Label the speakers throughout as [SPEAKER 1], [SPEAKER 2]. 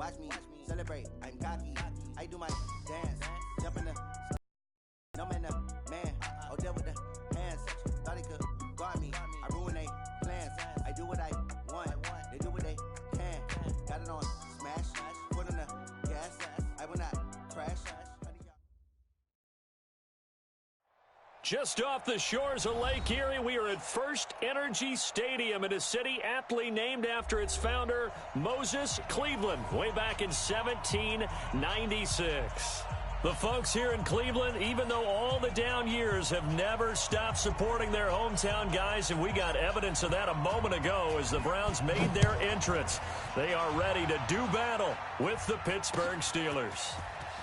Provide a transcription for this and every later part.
[SPEAKER 1] Watch me celebrate. I'm cocky. I do my dance. Jump in the no man, man. Oh, there with the hands. Thought he could guard me. I ruin they plans. I do what I want. They do what they can. Got it on smash. Put on the gas. I will not crash.
[SPEAKER 2] Just off the shores of Lake Erie, we are at First Energy Stadium in a city aptly named after its founder, Moses Cleveland, way back in 1796. The folks here in Cleveland, even though all the down years, have never stopped supporting their hometown guys, and we got evidence of that a moment ago as the Browns made their entrance. They are ready to do battle with the Pittsburgh Steelers.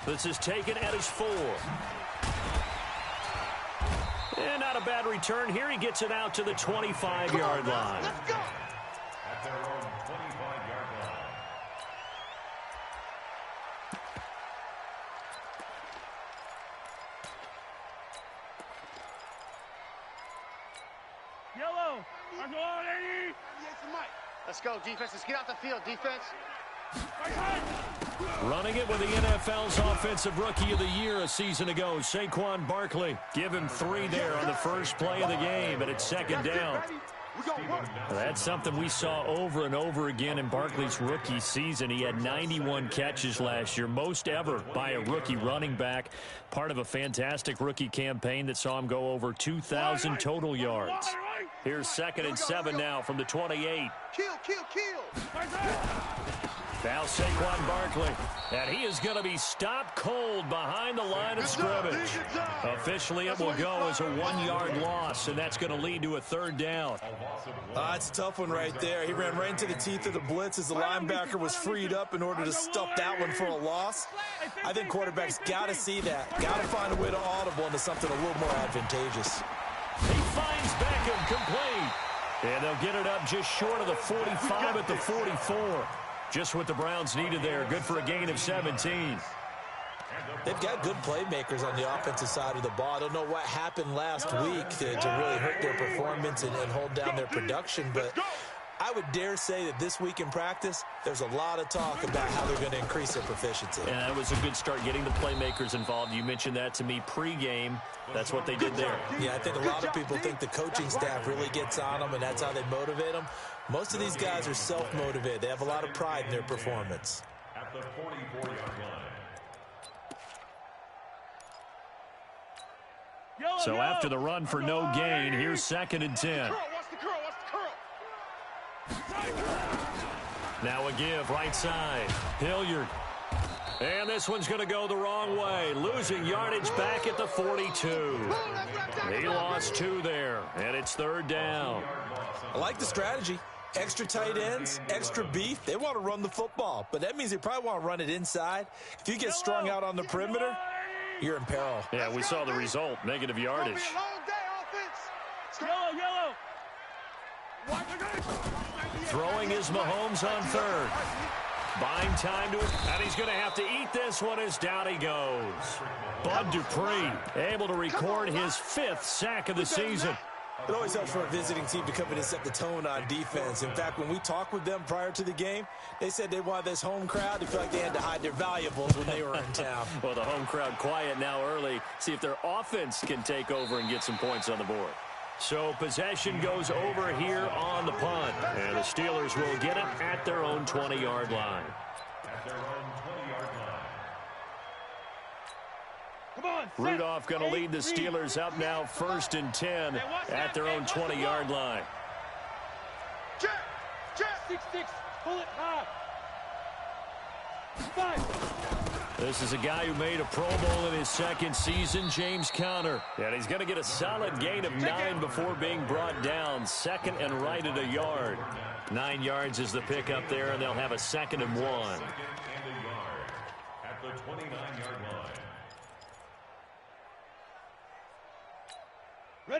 [SPEAKER 2] This is taken at his 4. And not a bad return here. He gets it out to the 25-yard line.
[SPEAKER 3] Let's go.
[SPEAKER 4] At their own 25-yard line.
[SPEAKER 3] Yellow. I'm going, 80. Let's go, defense. Let's get out the field, defense.
[SPEAKER 2] Running it with the NFL's Offensive Rookie of the Year a season ago, Saquon Barkley. Give him 3 there on the first play of the game, and it's second down. That's something we saw over and over again in Barkley's rookie season. He had 91 catches last year, most ever by a rookie running back. Part of a fantastic rookie campaign that saw him go over 2,000 total yards. Here's 2nd and 7 now from the 28.
[SPEAKER 3] Kill.
[SPEAKER 2] Now Saquon Barkley, and he is going to be stopped cold behind the line of scrimmage. Officially, it will go as a 1-yard loss, and that's going to lead to a 3rd down.
[SPEAKER 5] It's a tough one right there. He ran right into the teeth of the blitz as the linebacker was freed up in order to stuff that one for a loss. I think quarterbacks got to see that. Got to find a way to audible into something a little more advantageous.
[SPEAKER 2] He finds Beckham complete, and they'll get it up just short of the 45 at the 44. Just what the Browns needed there. Good for a gain of 17.
[SPEAKER 5] They've got good playmakers on the offensive side of the ball. I don't know what happened last week to really hurt their performance and hold down their production, but I would dare say that this week in practice, there's a lot of talk about how they're going to increase their proficiency.
[SPEAKER 2] And that was a good start, getting the playmakers involved. You mentioned that to me pregame. That's what they did there.
[SPEAKER 5] Yeah, I think a lot of people think the coaching staff really gets on them, and that's how they motivate them. Most of these guys are self-motivated. They have a lot of pride in their performance.
[SPEAKER 4] At the 44-yard line.
[SPEAKER 2] So after the run for no gain, here's 2nd and 10. Now a give, right side. Hilliard. And this one's going to go the wrong way. Losing yardage back at the 42. He lost 2 there, and it's 3rd down.
[SPEAKER 5] I like the strategy. Extra tight ends, extra beef. They want to run the football, but that means they probably want to run it inside. If you get strung out on the perimeter, you're in peril.
[SPEAKER 2] Yeah, we saw the result, negative yardage. Throwing is Mahomes on 3rd. Buying time to it, and he's going to have to eat this one as down he goes. Bud Dupree able to record his 5th sack of the season.
[SPEAKER 5] It always helps for a visiting team to come in and set the tone on defense. In fact, when we talked with them prior to the game, they said they wanted this home crowd to feel like they had to hide their valuables when they were in town.
[SPEAKER 2] Well, the home crowd quiet now early. See if their offense can take over and get some points on the board. So possession goes over here on the punt, and the Steelers will get it at their own 20-yard line.
[SPEAKER 4] At their own 20-yard line.
[SPEAKER 2] Rudolph going to lead the Steelers up now 1st and 10 at their own 20-yard line.
[SPEAKER 3] Check. 6-6. Pull it high. 5.
[SPEAKER 2] This is a guy who made a Pro Bowl in his 2nd season, James Conner. And he's going to get a solid gain of 9 before being brought down. 2nd and right at a yard. 9 yards is the pickup there, and they'll have a 2nd and 1.
[SPEAKER 4] 2nd and a yard at the 29-yard line.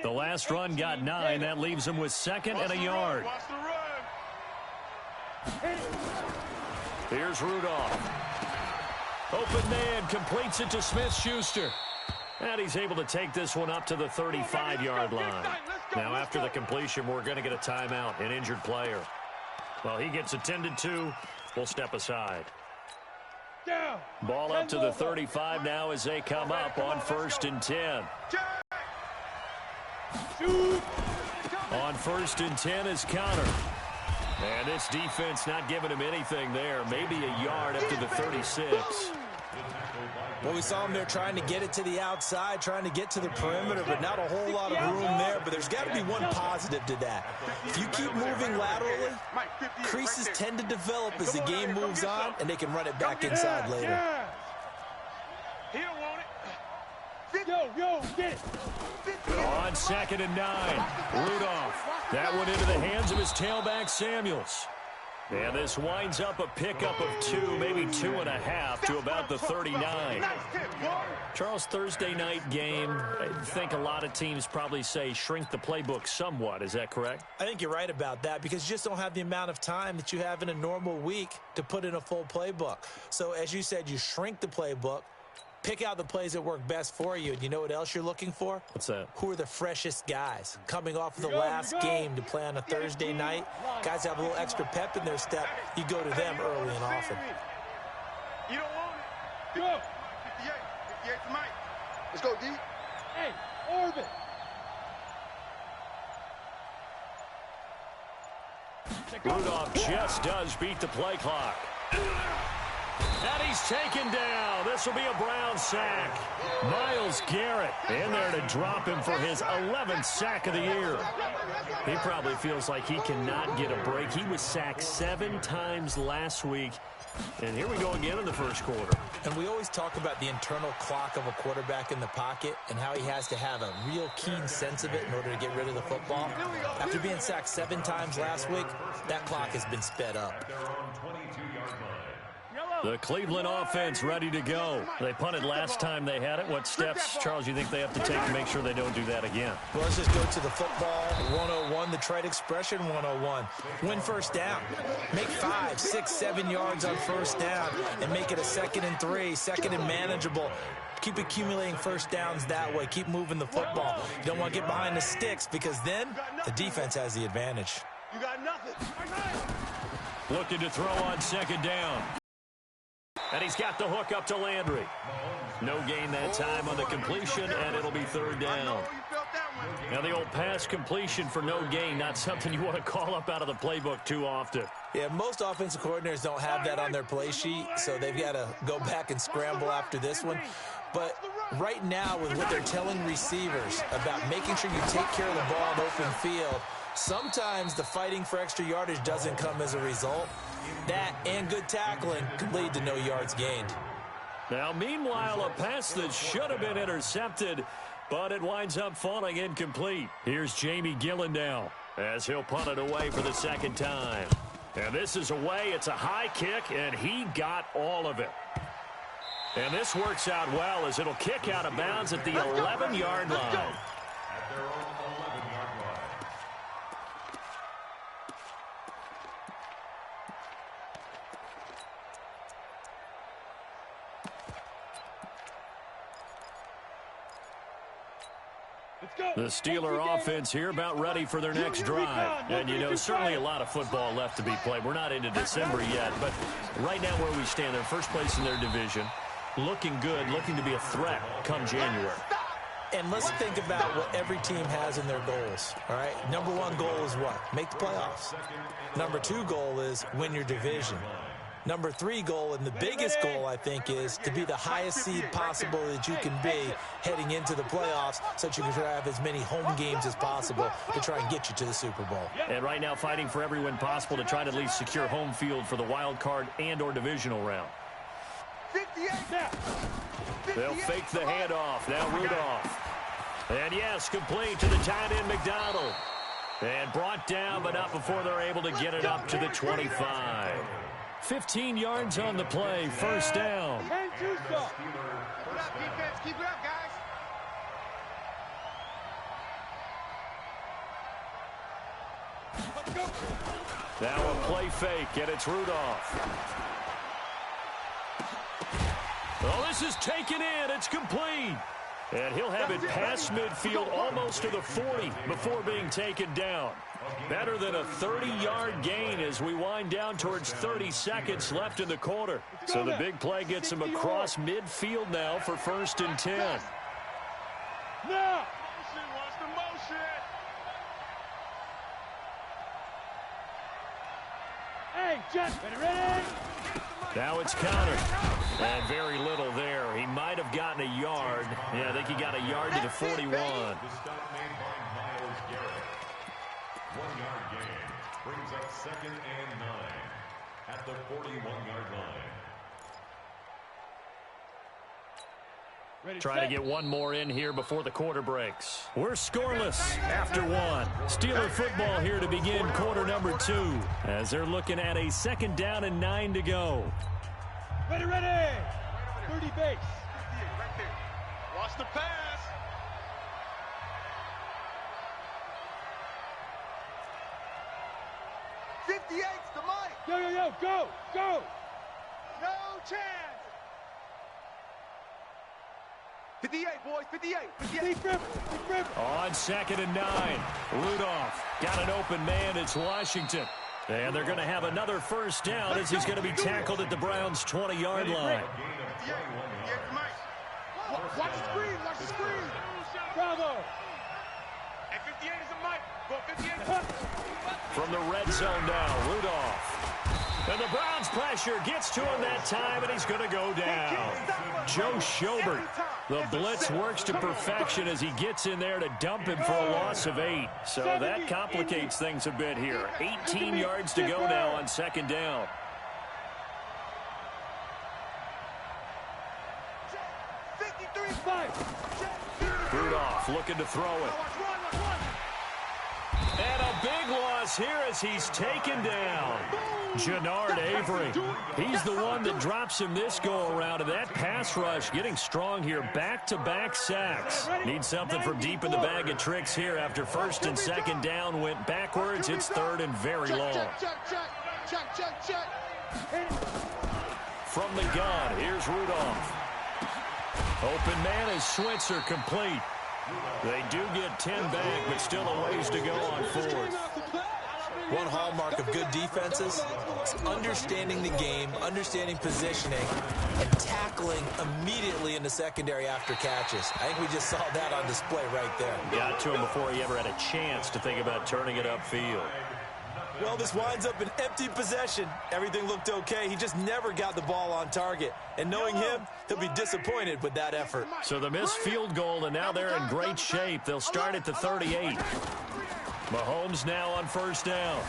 [SPEAKER 2] The last run got 9. That leaves him with 2nd and a yard. Here's Rudolph. Open man, completes it to Smith-Schuster. And he's able to take this one up to the 35-yard line. Now, after the completion, we're going to get a timeout, an injured player. Well, he gets attended to. We'll step aside. Ball up to the 35 now as they come up on 1st and 10. On 1st and 10 is Connor. And this defense not giving him anything there. Maybe a yard up to the 36.
[SPEAKER 5] Well, we saw him there trying to get it to the outside, trying to get to the perimeter, but not a whole lot of room there. But there's got to be one positive to that. If you keep moving laterally, creases tend to develop as the game moves on, and they can run it back inside later.
[SPEAKER 3] He don't want it. Yo, get it.
[SPEAKER 2] On 2nd and 9, Rudolph. That one into the hands of his tailback, Samuels. And this winds up a pickup of 2, maybe 2.5 to about the 39. Charles, Thursday night game, I think a lot of teams probably say shrink the playbook somewhat. Is that correct?
[SPEAKER 5] I think you're right about that because you just don't have the amount of time that you have in a normal week to put in a full playbook. So as you said, you shrink the playbook, pick out the plays that work best for you. And you know what else you're looking for?
[SPEAKER 2] What's that?
[SPEAKER 5] Who are the freshest guys coming off of the last game to play on a Thursday night? Guys have a little extra pep in their step. You go to them early and often.
[SPEAKER 3] You don't want it. Go. 58 to Mike. Let's go, D. Hey, orbit.
[SPEAKER 2] Rudolph just does beat the play clock. And he's taken down. This will be a Brown sack. Myles Garrett in there to drop him for his 11th sack of the year. He probably feels like he cannot get a break. He was sacked 7 times last week. And here we go again in the first quarter.
[SPEAKER 5] And we always talk about the internal clock of a quarterback in the pocket and how he has to have a real keen sense of it in order to get rid of the football. After being sacked 7 times last week, that clock has been sped up.
[SPEAKER 2] The Cleveland offense ready to go. They punted last time they had it. What steps, Charles, you think they have to take to make sure they don't do that again?
[SPEAKER 5] Well, let's just go to the football 101, the trite expression 101. Win first down. Make 5, 6, 7 yards on first down and make it a 2nd and 3, 2nd and manageable. Keep accumulating first downs that way. Keep moving the football. You don't want to get behind the sticks because then the defense has the advantage.
[SPEAKER 3] You got nothing.
[SPEAKER 2] Looking to throw on 2nd down. And he's got the hook up to Landry. No gain that time on the completion, and it'll be 3rd down. Now the old pass completion for no gain, not something you want to call up out of the playbook too often.
[SPEAKER 5] Yeah, most offensive coordinators don't have that on their play sheet, so they've got to go back and scramble after this one. But right now, with what they're telling receivers about making sure you take care of the ball in open field, sometimes the fighting for extra yardage doesn't come as a result. That and good tackling could lead to no yards gained.
[SPEAKER 2] Now, meanwhile, a pass that should have been intercepted, but it winds up falling incomplete. Here's Jamie Gillen now as he'll punt it away for the 2nd time. And this is away. It's a high kick, and he got all of it. And this works out well as it'll kick out of bounds at the 11-yard line.
[SPEAKER 4] At their own 11-yard line.
[SPEAKER 2] The Steeler offense here about ready for their next drive. And, you know, certainly a lot of football left to be played. We're not into December yet, but right now where we stand, they're first place in their division, looking good, looking to be a threat come January.
[SPEAKER 5] And let's think about what every team has in their goals, all right? Number 1 goal is what? Make the playoffs. Number 2 goal is win your division. Number 3 goal, and the biggest goal, I think, is to be the highest seed possible that you can be heading into the playoffs so that you can have as many home games as possible to try and get you to the Super Bowl.
[SPEAKER 2] And right now fighting for every win possible to try to at least secure home field for the wild card and or divisional round.
[SPEAKER 3] 58 now.
[SPEAKER 2] They'll fake the handoff. Now Rudolph. And yes, complete to the tight end McDonald. And brought down, but not before they're able to get it up to the 25. 15 yards on the play, first down.
[SPEAKER 3] Keep it up, defense. Keep it up, guys. Let's go.
[SPEAKER 2] Now a play fake, and it's Rudolph. Oh, this is taken in. It's complete. And he'll have it past midfield almost to the 40 before being taken down. Better than a 30-yard gain as we wind down towards 30 seconds left in the quarter. So the big play gets him across midfield now for 1st and 10.
[SPEAKER 3] Now! Motion, watch the motion! Hey, Jet, ready?
[SPEAKER 2] Now it's countered. And very little there. He might have gotten a yard. Yeah, I think he got a yard to the 41.
[SPEAKER 4] The stop made by Myles Garrett. 1-yard gain brings up 2nd and 9 at the 41-yard line.
[SPEAKER 2] Try to get one more in here before the quarter breaks. We're scoreless after one. Steeler football here to begin quarter number 2 as they're looking at a 2nd down and 9 to go.
[SPEAKER 3] Ready! 30 base. Right there. Watch the pass. '58's the mic. Yo, go. No chance. 58, boys, 58. Deep rip.
[SPEAKER 2] On 2nd and 9. Rudolph got an open man. It's Washington. And they're going to have another 1st down as he's going to be tackled at the Browns' 20-yard line.
[SPEAKER 3] Watch the screen. Bravo. And 58 is a mic. Go 58.
[SPEAKER 2] From the red zone now, Rudolph. And the Browns pressure gets to him that time, and he's going to go down. Joe Schobert. The blitz works to perfection as he gets in there to dump him for a loss of 8. So that complicates things a bit here. 18 yards to go now on 2nd down. Rudolph looking to throw it. And a big loss here as he's taken down. Jannard Avery. He's the one that drops him this go-around, and that pass rush getting strong here. Back-to-back sacks. Need something from deep in the bag of tricks here after 1st and 2nd down went backwards. It's 3rd and very long.
[SPEAKER 3] Check.
[SPEAKER 2] From the gun, here's Rudolph. Open man is Switzer complete. They do get 10 back, but still a ways to go on 4th.
[SPEAKER 5] One hallmark of good defenses is understanding the game, understanding positioning, and tackling immediately in the secondary after catches. I think we just saw that on display right there.
[SPEAKER 2] Got to him before he ever had a chance to think about turning it upfield.
[SPEAKER 5] Well, this winds up an empty possession. Everything looked okay. He just never got the ball on target. And knowing him, he'll be disappointed with that effort.
[SPEAKER 2] So the missed field goal, and now they're in great shape. They'll start at the 38. Mahomes now on 1st down.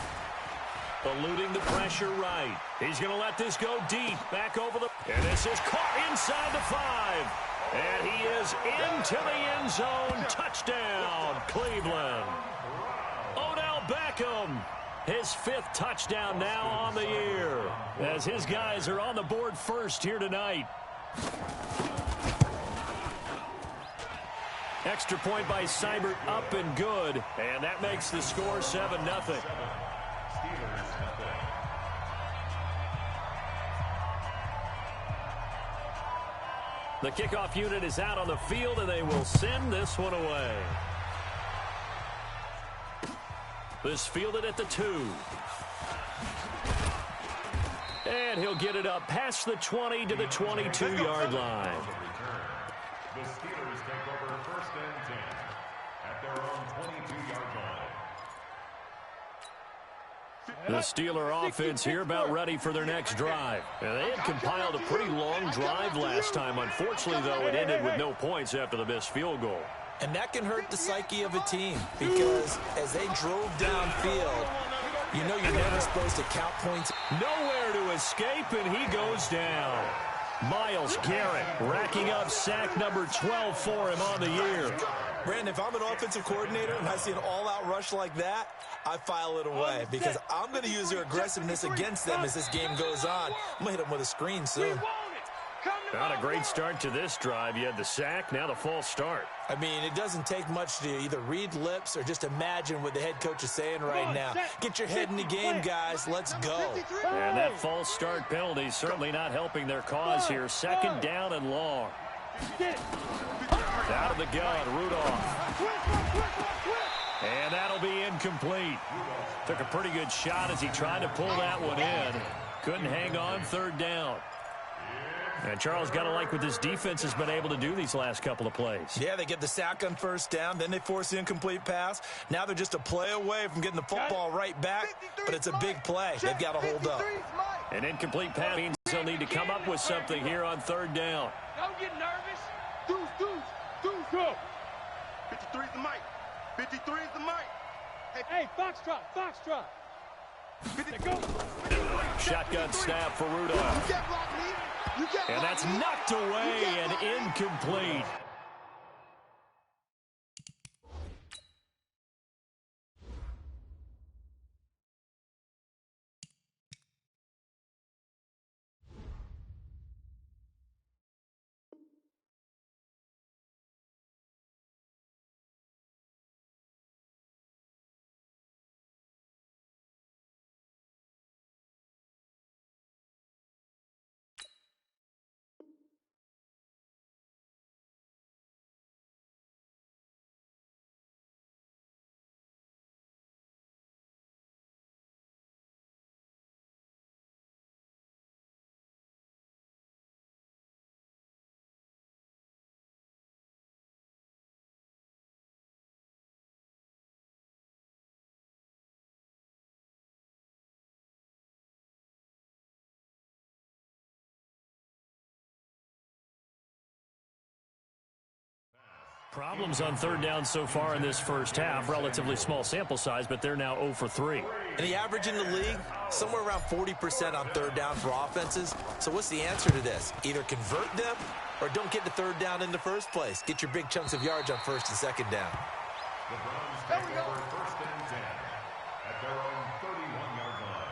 [SPEAKER 2] Eluding the pressure right. He's going to let this go deep. Back over the... And this is caught inside the 5. And he is into the end zone. Touchdown, Cleveland. Odell Beckham. His 5th touchdown now on the year. As his guys are on the board first here tonight. Extra point by Seibert up and good. And that makes the score 7-0. The kickoff unit is out on the field, and they will send this one away. This fielded at the 2. And he'll get it up past the 20 to the 22-yard line.
[SPEAKER 4] The Steelers take over 1st and 10 at their own 22-yard line.
[SPEAKER 2] The Steeler offense here about ready for their next drive. And they had compiled a pretty long drive last time. Unfortunately, though, it ended with no points after the missed field goal.
[SPEAKER 5] And that can hurt the psyche of a team because as they drove downfield, you know you're never supposed to count points.
[SPEAKER 2] Nowhere to escape, and he goes down. Myles Garrett racking up sack number 12 for him on the year.
[SPEAKER 5] Brandon, if I'm an offensive coordinator and I see an all-out rush like that, I file it away because I'm going to use their aggressiveness against them as this game goes on. I'm going to hit them with a screen soon.
[SPEAKER 2] Not a great start to this drive. You had the sack, now the false start.
[SPEAKER 5] I mean, it doesn't take much to either read lips or just imagine what the head coach is saying right now. Get your head in the game, guys. Let's go.
[SPEAKER 2] And that false start penalty certainly not helping their cause here. 2nd down and long. Out of the gun, Rudolph. And that'll be incomplete. Took a pretty good shot as he tried to pull that one in. Couldn't hang on, third down. And Charles, got to like what this defense has been able to do these last couple of plays.
[SPEAKER 5] Yeah, they get the sack on first down, then they force the incomplete pass. Now they're just a play away from getting the football right back, but it's a big play. They've got to hold up.
[SPEAKER 2] An incomplete pass means they'll need to come up with something here on third down.
[SPEAKER 3] Don't get nervous. Deuce, go. 53 is the mic. 53 is the mic.
[SPEAKER 6] Hey, Foxtrot. Go.
[SPEAKER 2] Shotgun snap for Rudolph.
[SPEAKER 3] You can't block me.
[SPEAKER 2] And that's knocked away and incomplete. Problems on third down so far in this first half. Relatively small sample size, but they're now 0 for 3.
[SPEAKER 5] And the average in the league, somewhere around 40% on third down for offenses. So what's the answer to this? Either convert them or don't get to third down in the first place. Get your big chunks of yards on first and second down.
[SPEAKER 4] The Browns take over first and 10 at their own 31-yard line.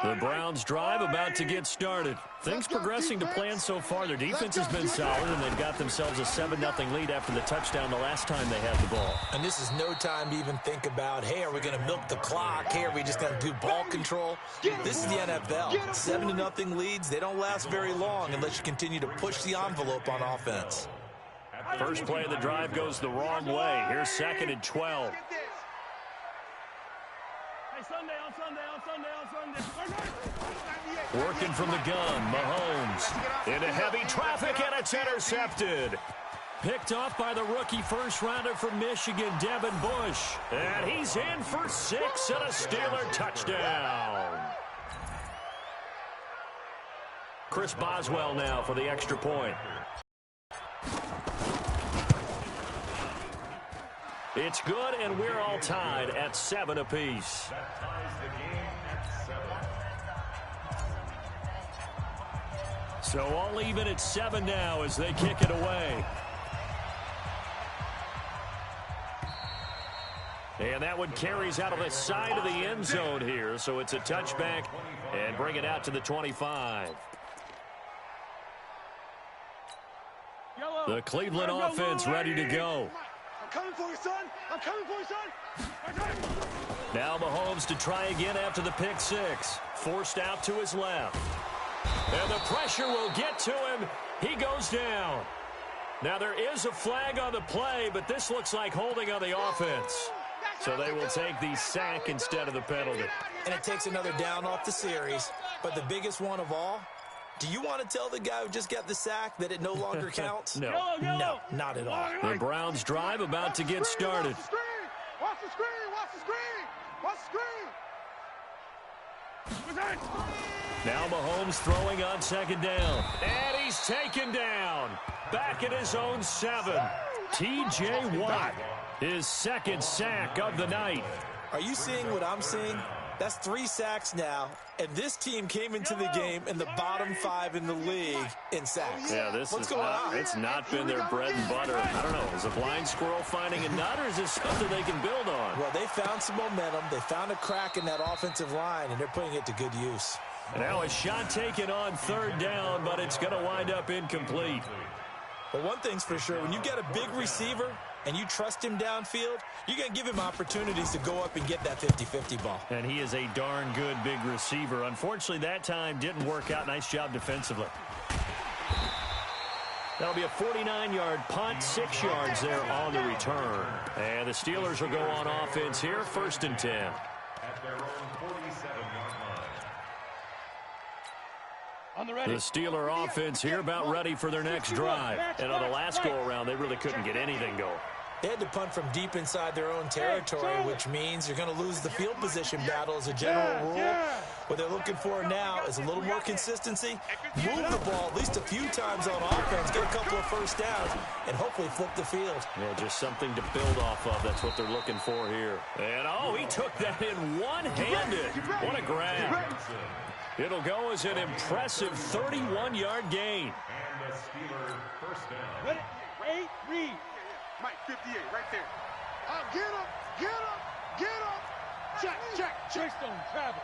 [SPEAKER 2] The Browns drive about to get started. Things progressing to plan so far. Their defense has been solid, and they've got themselves a 7-0 lead after the touchdown the last time they had the ball.
[SPEAKER 5] And this is no time to even think about, hey, are we going to milk the clock? Hey, are we just going to do ball control? This is the NFL. 7-0 leads, they don't last very long unless you continue to push the envelope on offense.
[SPEAKER 2] First play of the drive goes the wrong way. Here's 2nd and 12. Working from the gun, Mahomes into heavy traffic, and it's intercepted. Picked off by the rookie first-rounder from Michigan, Devin Bush. And he's in for 6 and a Steeler touchdown. Chris Boswell now for the extra point. It's good, and we're all tied at 7 apiece.
[SPEAKER 4] That ties the game at 7.
[SPEAKER 2] So all even at 7 now as they kick it away. And that one carries out of the side of the end zone here, so it's a touchback and bring it out to the 25. The Cleveland offense ready to go.
[SPEAKER 3] I'm coming for you, son. I'm coming for you, son.
[SPEAKER 2] Now Mahomes to try again after the pick six. Forced out to his left. And the pressure will get to him. He goes down. Now there is a flag on the play, but this looks like holding on the offense. So they will take the sack instead of the penalty.
[SPEAKER 5] And it takes another down off the series. But the biggest one of all, do you want to tell the guy who just got the sack that it no longer counts?
[SPEAKER 2] No.
[SPEAKER 5] No, not at all.
[SPEAKER 2] The Browns drive about to get started.
[SPEAKER 3] Watch the screen. Watch the screen. Watch the screen.
[SPEAKER 2] Now Mahomes throwing on second down. And he's taken down. Back at his own 7. T.J. Watt, his second sack of the night.
[SPEAKER 5] Are you seeing what I'm seeing? That's 3 sacks now, and this team came into the game in the bottom 5 in the league in sacks.
[SPEAKER 2] Yeah,
[SPEAKER 5] What's going on?
[SPEAKER 2] It's not been their bread and butter. I don't know. Is a blind squirrel finding a nut, or is this something they can build on?
[SPEAKER 5] Well, they found some momentum. They found a crack in that offensive line, and they're putting it to good use.
[SPEAKER 2] Now a shot taken on third down, but it's going to wind up incomplete.
[SPEAKER 5] But one thing's for sure, when you get a big receiver, and you trust him downfield, you're going to give him opportunities to go up and get that 50-50 ball.
[SPEAKER 2] And he is a darn good big receiver. Unfortunately, that time didn't work out. Nice job defensively. That'll be a 49-yard punt, 6 yards there on the return. And the Steelers will go on offense here, 1st and 10.
[SPEAKER 4] At their own 47-yard line.
[SPEAKER 6] On the ready.
[SPEAKER 2] The Steeler offense here about ready for their next drive. And on the last go-around, they really couldn't get anything going.
[SPEAKER 5] They had to punt from deep inside their own territory, which means you're going to lose the field position battle as a general rule. What they're looking for now is a little more consistency, move the ball at least a few times on offense, get a couple of first downs, and hopefully flip the field.
[SPEAKER 2] Yeah, just something to build off of. That's what they're looking for here. And, oh, he took that in one-handed. What a grab. It'll go as an impressive 31-yard gain.
[SPEAKER 4] And the Steelers first down.
[SPEAKER 6] Ready? Wait, read.
[SPEAKER 3] Mike, 58, right there.
[SPEAKER 7] Get him! Get him! Get him!
[SPEAKER 6] Check, check. Treystone travel.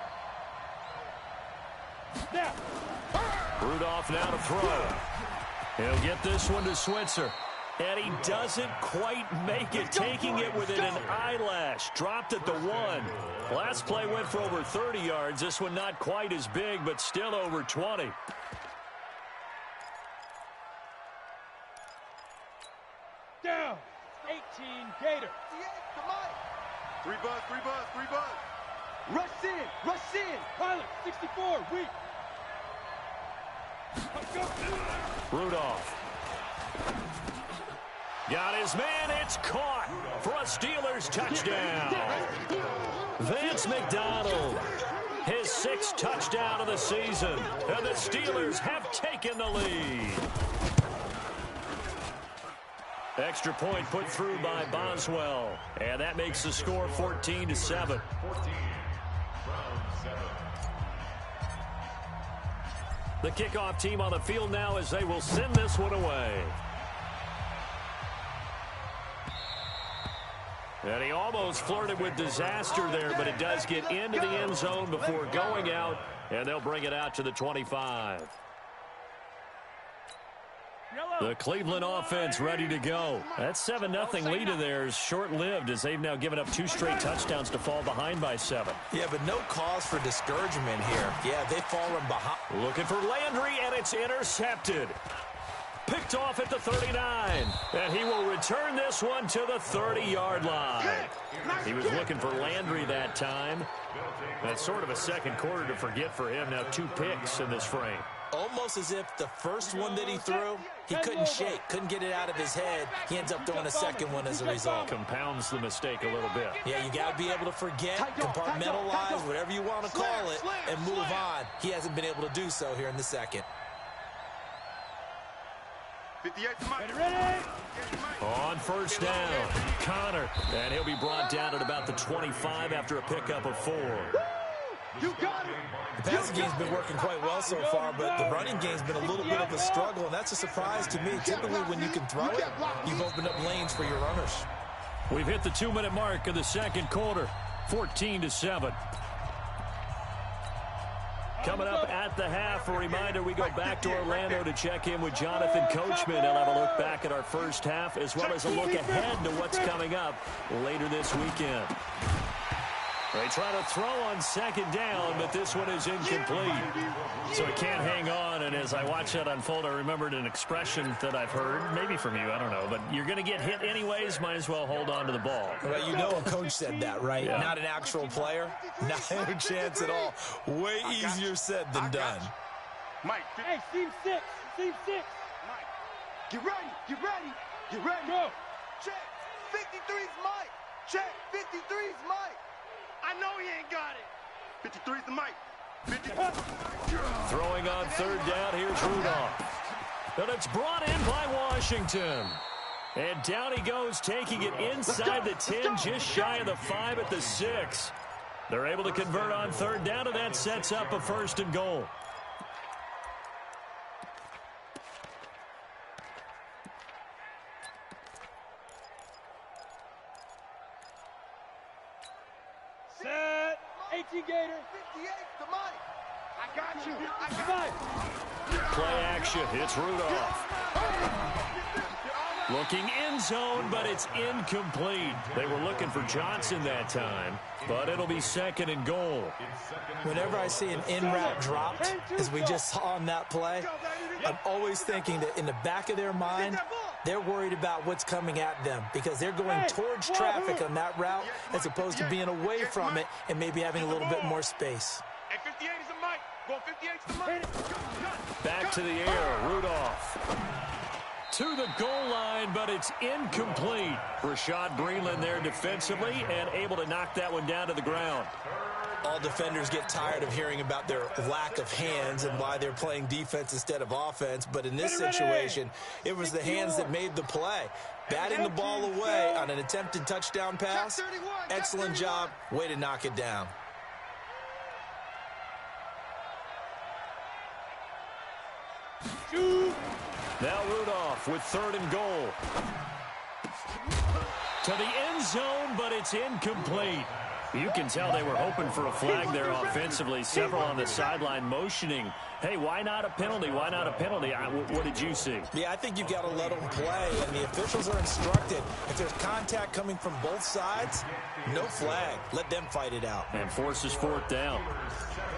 [SPEAKER 6] Now.
[SPEAKER 2] Rudolph now to throw. He'll get this one to Switzer. And he doesn't quite make it, taking it within an eyelash. Dropped at the 1. Last play went for over 30 yards. This one not quite as big, but still over 20.
[SPEAKER 6] Down. 18 Gator.
[SPEAKER 3] 3 buzz, 3 buzz, 3 buzz.
[SPEAKER 6] Rush in. Rush in. Pilot. 64. Weak. Let's go.
[SPEAKER 2] Rudolph. Got his man. It's caught for a Steelers touchdown. Vance McDonald. His 6th touchdown of the season. And the Steelers have taken the lead. Extra point put through by Boswell. And that makes the score 14-7.
[SPEAKER 4] 14, round 7.
[SPEAKER 2] The kickoff team on the field now as they will send this one away. And he almost flirted with disaster there, but it does get into the end zone before going out, and they'll bring it out to the 25. The Cleveland offense ready to go. That 7-0 lead of theirs short-lived as they've now given up 2 straight touchdowns to fall behind by 7.
[SPEAKER 5] Yeah, but no cause for discouragement here. Yeah, they've fallen behind.
[SPEAKER 2] Looking for Landry, and it's intercepted. Picked off at the 39, and he will return this one to the 30-yard line. He was looking for Landry that time. That's sort of a second quarter to forget for him. Now 2 picks in this frame.
[SPEAKER 5] Almost as if the first one that he threw, he couldn't shake, couldn't get it out of his head. He ends up throwing a second one as a result.
[SPEAKER 2] Compounds the mistake a little bit.
[SPEAKER 5] Yeah, you got to be able to forget, compartmentalize, whatever you want to call it, and move on. He hasn't been able to do so here in the second.
[SPEAKER 3] 58 to Mike.
[SPEAKER 6] Ready?
[SPEAKER 2] On first down, Connor. And he'll be brought down at about the 25 after a pickup of 4.
[SPEAKER 6] You got it.
[SPEAKER 5] The passing game's been working quite well so far, but the running game's been a little bit of a struggle, and that's a surprise to me. Typically, when you can throw it, you've opened up lanes for your runners.
[SPEAKER 2] We've hit the 2-minute mark of the second quarter, 14-7. Coming up at the half, a reminder, we go back to Orlando to check in with Jonathan Coachman. He'll have a look back at our first half as well as a look ahead to what's coming up later this weekend. They try to throw on second down, but this one is incomplete. So it can't hang on, and as I watch that unfold, I remembered an expression that I've heard, maybe from you, I don't know, but you're going to get hit anyways, might as well hold on to the ball.
[SPEAKER 5] Well, you know a coach said that, right?
[SPEAKER 2] Yeah.
[SPEAKER 5] Not an actual player. Not a chance at all. Way easier said than done.
[SPEAKER 3] Mike,
[SPEAKER 6] Hey, seam 6. Seam 6.
[SPEAKER 3] Mike, get ready, get ready, get ready.
[SPEAKER 6] Go.
[SPEAKER 7] Check. 53's Mike. Check. 53's Mike.
[SPEAKER 3] I know he ain't got it. 53's the Mike. 50.
[SPEAKER 2] Throwing on third down, here's Rudolph. And it's brought in by Washington. And down he goes, taking it inside the 10, just shy of the 5 at the 6. They're able to convert on third down, and that sets up a 1st and goal.
[SPEAKER 6] Set. 18 Gator.
[SPEAKER 7] 58 to Mike.
[SPEAKER 3] I got you. I got
[SPEAKER 6] Five.
[SPEAKER 2] Play action, it's Rudolph. Looking end zone, but it's incomplete. They were looking for Johnson that time, but it'll be 2nd and goal.
[SPEAKER 5] Whenever I see an in-route dropped, as we just saw on that play, I'm always thinking that in the back of their mind, they're worried about what's coming at them because they're going towards traffic on that route as opposed to being away from it and maybe having a little bit more space.
[SPEAKER 3] Hey, 58 is the mic. Go 58 is the mic.
[SPEAKER 2] Back to the air, Rudolph. To the goal line, but it's incomplete. Rashad Breeland there defensively and able to knock that one down to the ground.
[SPEAKER 5] All defenders get tired of hearing about their lack of hands and why they're playing defense instead of offense. But in this situation, it was the hands that made the play. Batting the ball away on an attempted touchdown pass. Excellent job. Way to knock it down.
[SPEAKER 2] Now Rudolph with 3rd and goal. To the end zone, but it's incomplete. You can tell they were hoping for a flag there offensively. Several on the sideline motioning, hey, why not a penalty? Why not a penalty? What did you see?
[SPEAKER 5] Yeah, I think you've got to let them play, and the officials are instructed. If there's contact coming from both sides, no flag. Let them fight it out.
[SPEAKER 2] And forces 4th down.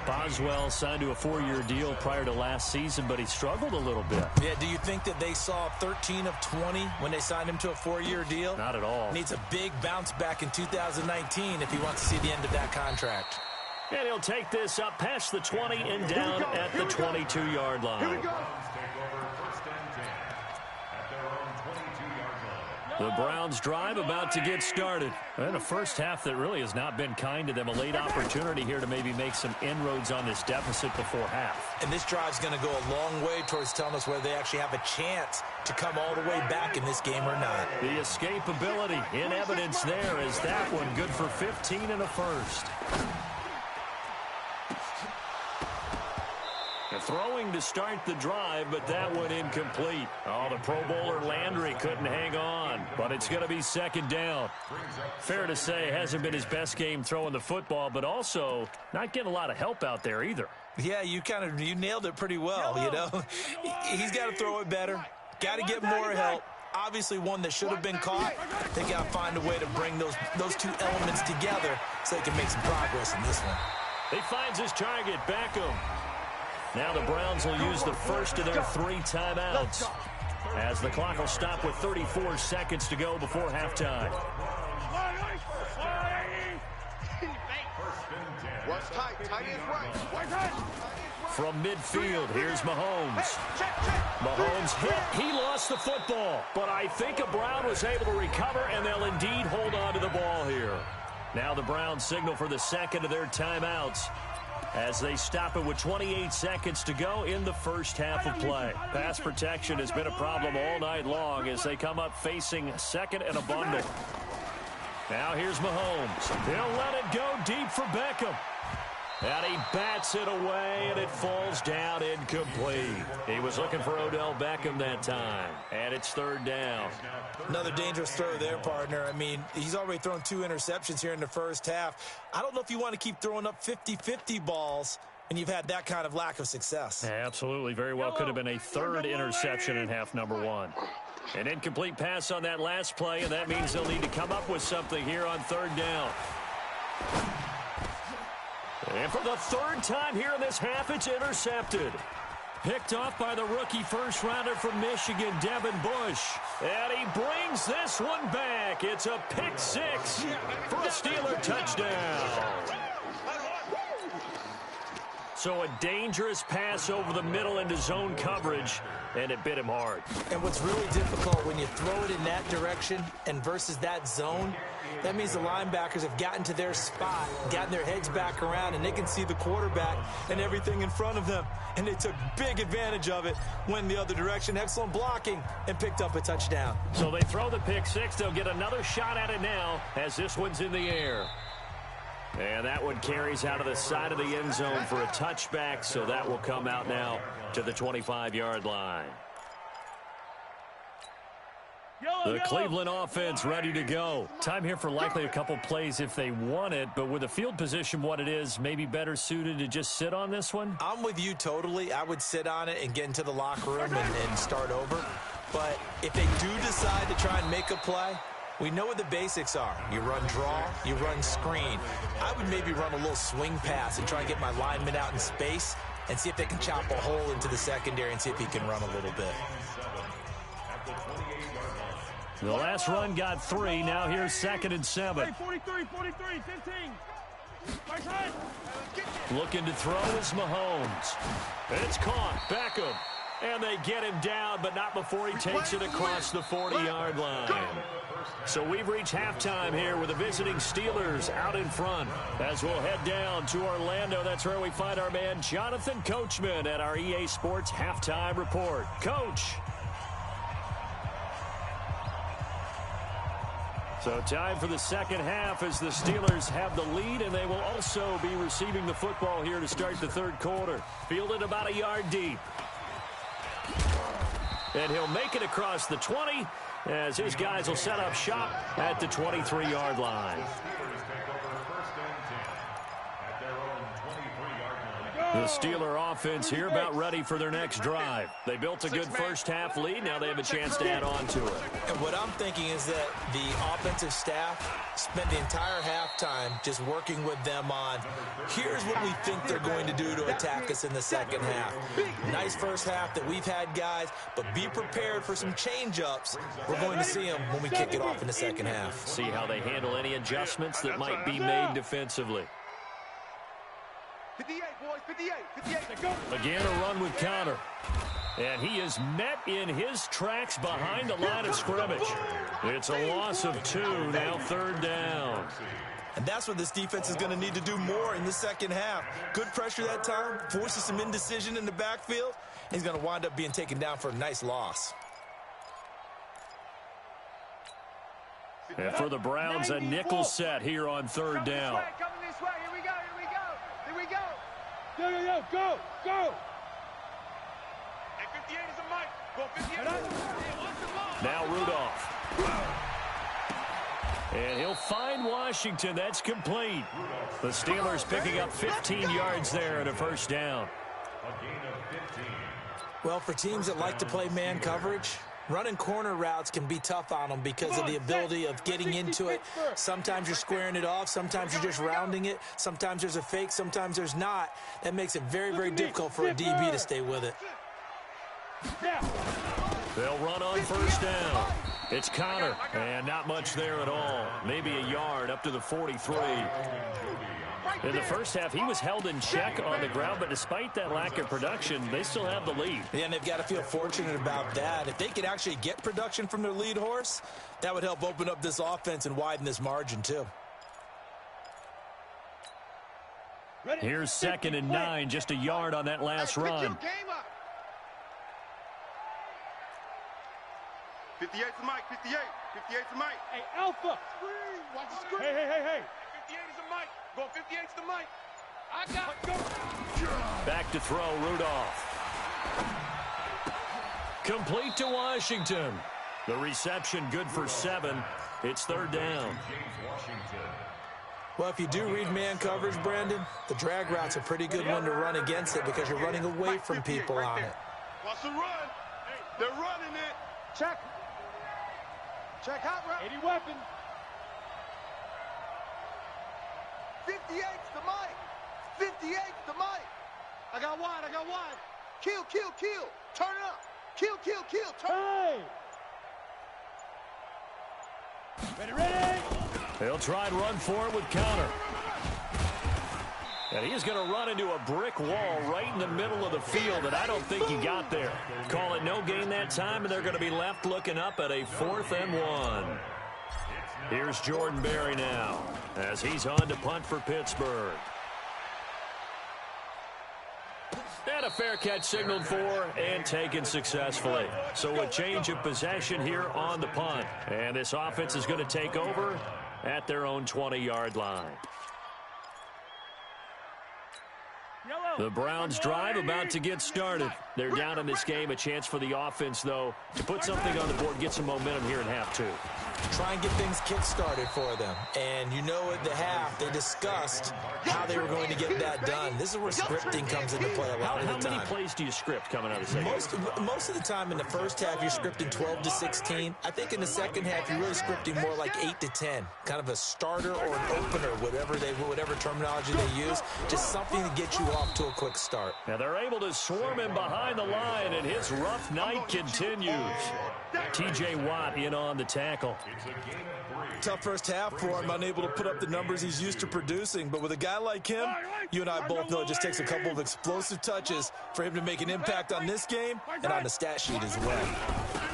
[SPEAKER 2] Boswell signed to a 4-year deal prior to last season, but he struggled a little bit.
[SPEAKER 5] Yeah, do you think that they saw 13 of 20 when they signed him to a 4-year deal?
[SPEAKER 2] Not at all.
[SPEAKER 5] Needs a big bounce back in 2019 if he wants to see the end of that contract.
[SPEAKER 2] And he'll take this up past the 20 and down at the 22-yard line.
[SPEAKER 4] Take over 1st and 10 at their own 22-yard line.
[SPEAKER 2] The Browns drive about to get started. And a first half that really has not been kind to them. A late opportunity here to maybe make some inroads on this deficit before half.
[SPEAKER 5] And this drive's going to go a long way towards telling us whether they actually have a chance to come all the way back in this game or not.
[SPEAKER 2] The escapability in evidence there is that one good for 15 and a first. Throwing to start the drive, but that one incomplete. Oh, the Pro Bowler Landry couldn't hang on, but it's going to be 2nd down. Fair to say, hasn't been his best game throwing the football, but also not getting a lot of help out there either.
[SPEAKER 5] Yeah, you nailed it pretty well, you know. He's got to throw it better, got to get more help. Obviously one that should have been caught. They got to find a way to bring those two elements together so they can make some progress in this one.
[SPEAKER 2] He finds his target, Beckham. Now the Browns will use the first of their 3 timeouts as the clock will stop with 34 seconds to go before halftime.
[SPEAKER 7] What's tight? Tight is right.
[SPEAKER 2] From midfield, here's Mahomes. Mahomes hit. He lost the football, but I think a Brown was able to recover, and they'll indeed hold on to the ball here. Now the Browns signal for the 2nd of their timeouts as they stop it with 28 seconds to go in the first half of play. Pass protection has been a problem all night long as they come up facing 2nd and a bundle. Now here's Mahomes. He'll let it go deep for Beckham. And he bats it away, and it falls down incomplete. He was looking for Odell Beckham that time, and it's 3rd down.
[SPEAKER 5] Another dangerous throw there, partner. I mean, he's already thrown 2 interceptions here in the first half. I don't know if you want to keep throwing up 50-50 balls when you've had that kind of lack of success.
[SPEAKER 2] Absolutely. Very well could have been a 3rd interception in half number 1. An incomplete pass on that last play, and that means they'll need to come up with something here on 3rd down. And for the 3rd time here in this half, it's intercepted. Picked off by the rookie first-rounder from Michigan, Devin Bush. And he brings this one back. It's a pick 6 for a Steeler touchdown. So a dangerous pass over the middle into zone coverage, and it bit him hard.
[SPEAKER 5] And what's really difficult when you throw it in that direction and versus that zone, that means the linebackers have gotten to their spot, gotten their heads back around, and they can see the quarterback and everything in front of them. And they took big advantage of it, went the other direction, excellent blocking, and picked up a touchdown.
[SPEAKER 2] So they throw the pick 6. They'll get another shot at it now as this one's in the air. And that one carries out of the side of the end zone for a touchback, so that will come out now to the 25-yard line. The Cleveland offense ready to go. Time here for likely a couple plays if they want it, but with the field position what it is, maybe better suited to just sit on this one?
[SPEAKER 5] I'm with you totally. I would sit on it and get into the locker room and start over. But if they do decide to try and make a play, we know what the basics are. You run draw, you run screen. I would maybe run a little swing pass and try and get my lineman out in space and see if they can chop a hole into the secondary and see if he can run a little bit.
[SPEAKER 2] The last run got 3. Now here's 2nd and 7.
[SPEAKER 6] Hey, 43, 15. Nice hit.
[SPEAKER 2] Looking to throw is Mahomes. It's caught. Beckham. And they get him down, but not before he takes it across the 40-yard line. So we've reached halftime here with the visiting Steelers out in front. As we'll head down to Orlando, that's where we find our man Jonathan Coachman at our EA Sports Halftime Report. Coach. So time for the second half as the Steelers have the lead, and they will also be receiving the football here to start the third quarter. Fielded about a yard deep. And he'll make it across the 20 as his guys will set up shop at the 23-yard line. The Steeler offense here about ready for their next drive. They built a good first-half lead. Now they have a chance to add on to it.
[SPEAKER 5] And what I'm thinking is that the offensive staff spent the entire halftime just working with them on, here's what we think they're going to do to attack us in the second half. Nice first half that we've had, guys, but be prepared for some change-ups. We're going to see them when we kick it off in the second half.
[SPEAKER 2] See how they handle any adjustments that might be made defensively.
[SPEAKER 3] 58, boys, 58.
[SPEAKER 2] Again, a run with Connor. And he is met in his tracks behind the line of scrimmage. It's a loss of 2, now 3rd down.
[SPEAKER 5] And that's what this defense is going to need to do more in the second half. Good pressure that time, forces some indecision in the backfield. He's going to wind up being taken down for a nice loss.
[SPEAKER 2] And for the Browns, a nickel set here on 3rd down.
[SPEAKER 6] Coming this way. Here we go. Go.
[SPEAKER 3] Hey, 58 is a mic. Go 58.
[SPEAKER 2] Now Rudolph. And he'll find Washington. That's complete. The Steelers picking up 15 yards there and a first down.
[SPEAKER 5] Well, for teams that like to play man coverage, running corner routes can be tough on them because of the ability of getting into it. Sometimes you're squaring it off. Sometimes you're just rounding it. Sometimes there's a fake. Sometimes there's not. That makes it very, very difficult for a DB to stay with it.
[SPEAKER 2] They'll run on first down. It's Connor, and not much there at all. Maybe a yard up to the 43. In the first half, he was held in check on the ground, but despite that lack of production, they still have the lead.
[SPEAKER 5] Yeah, and they've got to feel fortunate about that. If they could actually get production from their lead horse, that would help open up this offense and widen this margin, too.
[SPEAKER 2] Here's 2nd and 9, just a yard on that last run.
[SPEAKER 3] 58's the mic, 58. 58's the mic.
[SPEAKER 6] Hey, Alpha.
[SPEAKER 3] Watch the screen.
[SPEAKER 6] Hey.
[SPEAKER 3] 58 is the mic. Go 58's the mic. I got it.
[SPEAKER 2] Back to throw, Rudolph. Complete to Washington. The reception good for 7. It's 3rd down.
[SPEAKER 5] Well, if you do read man coverage, Brandon, the drag route's a pretty good one to run against it because you're running away from people on it.
[SPEAKER 3] Watch the run. They're running it.
[SPEAKER 6] Check hot route. 80 weapon.
[SPEAKER 7] 58's the mic. 58's the mic. I got wide. Kill. Turn it up. Kill. Turn
[SPEAKER 6] Ready.
[SPEAKER 2] They'll try and run for it with Connor. And he's going to run into a brick wall right in the middle of the field, and I don't think he got there. Call it no gain that time, and they're going to be left looking up at a 4th and 1. Here's Jordan Berry now as he's on to punt for Pittsburgh. And a fair catch signaled for and taken successfully. So a change of possession here on the punt. And this offense is going to take over at their own 20-yard line. The Browns drive about to get started. They're down in this game. A chance for the offense, though, to put something on the board, get some momentum here in half 2.
[SPEAKER 5] try and get things kick-started for them. And you know at the half, they discussed how they were going to get that done. This is where scripting comes into play a lot of the time.
[SPEAKER 2] How many plays do you script coming out of the second?
[SPEAKER 5] Most of the time in the first half, you're scripting 12 to 16. I think in the second half, you're really scripting more like 8 to 10. Kind of a starter or an opener, whatever terminology they use. Just something to get you off to a quick start.
[SPEAKER 2] Now they're able to swarm him behind the line, and his rough night continues. T.J. Watt in on the tackle.
[SPEAKER 5] Tough first half for him, unable to put up the numbers he's used to producing. But with a guy like him, you and I both know it just takes a couple of explosive touches for him to make an impact on this game and on the stat sheet as well.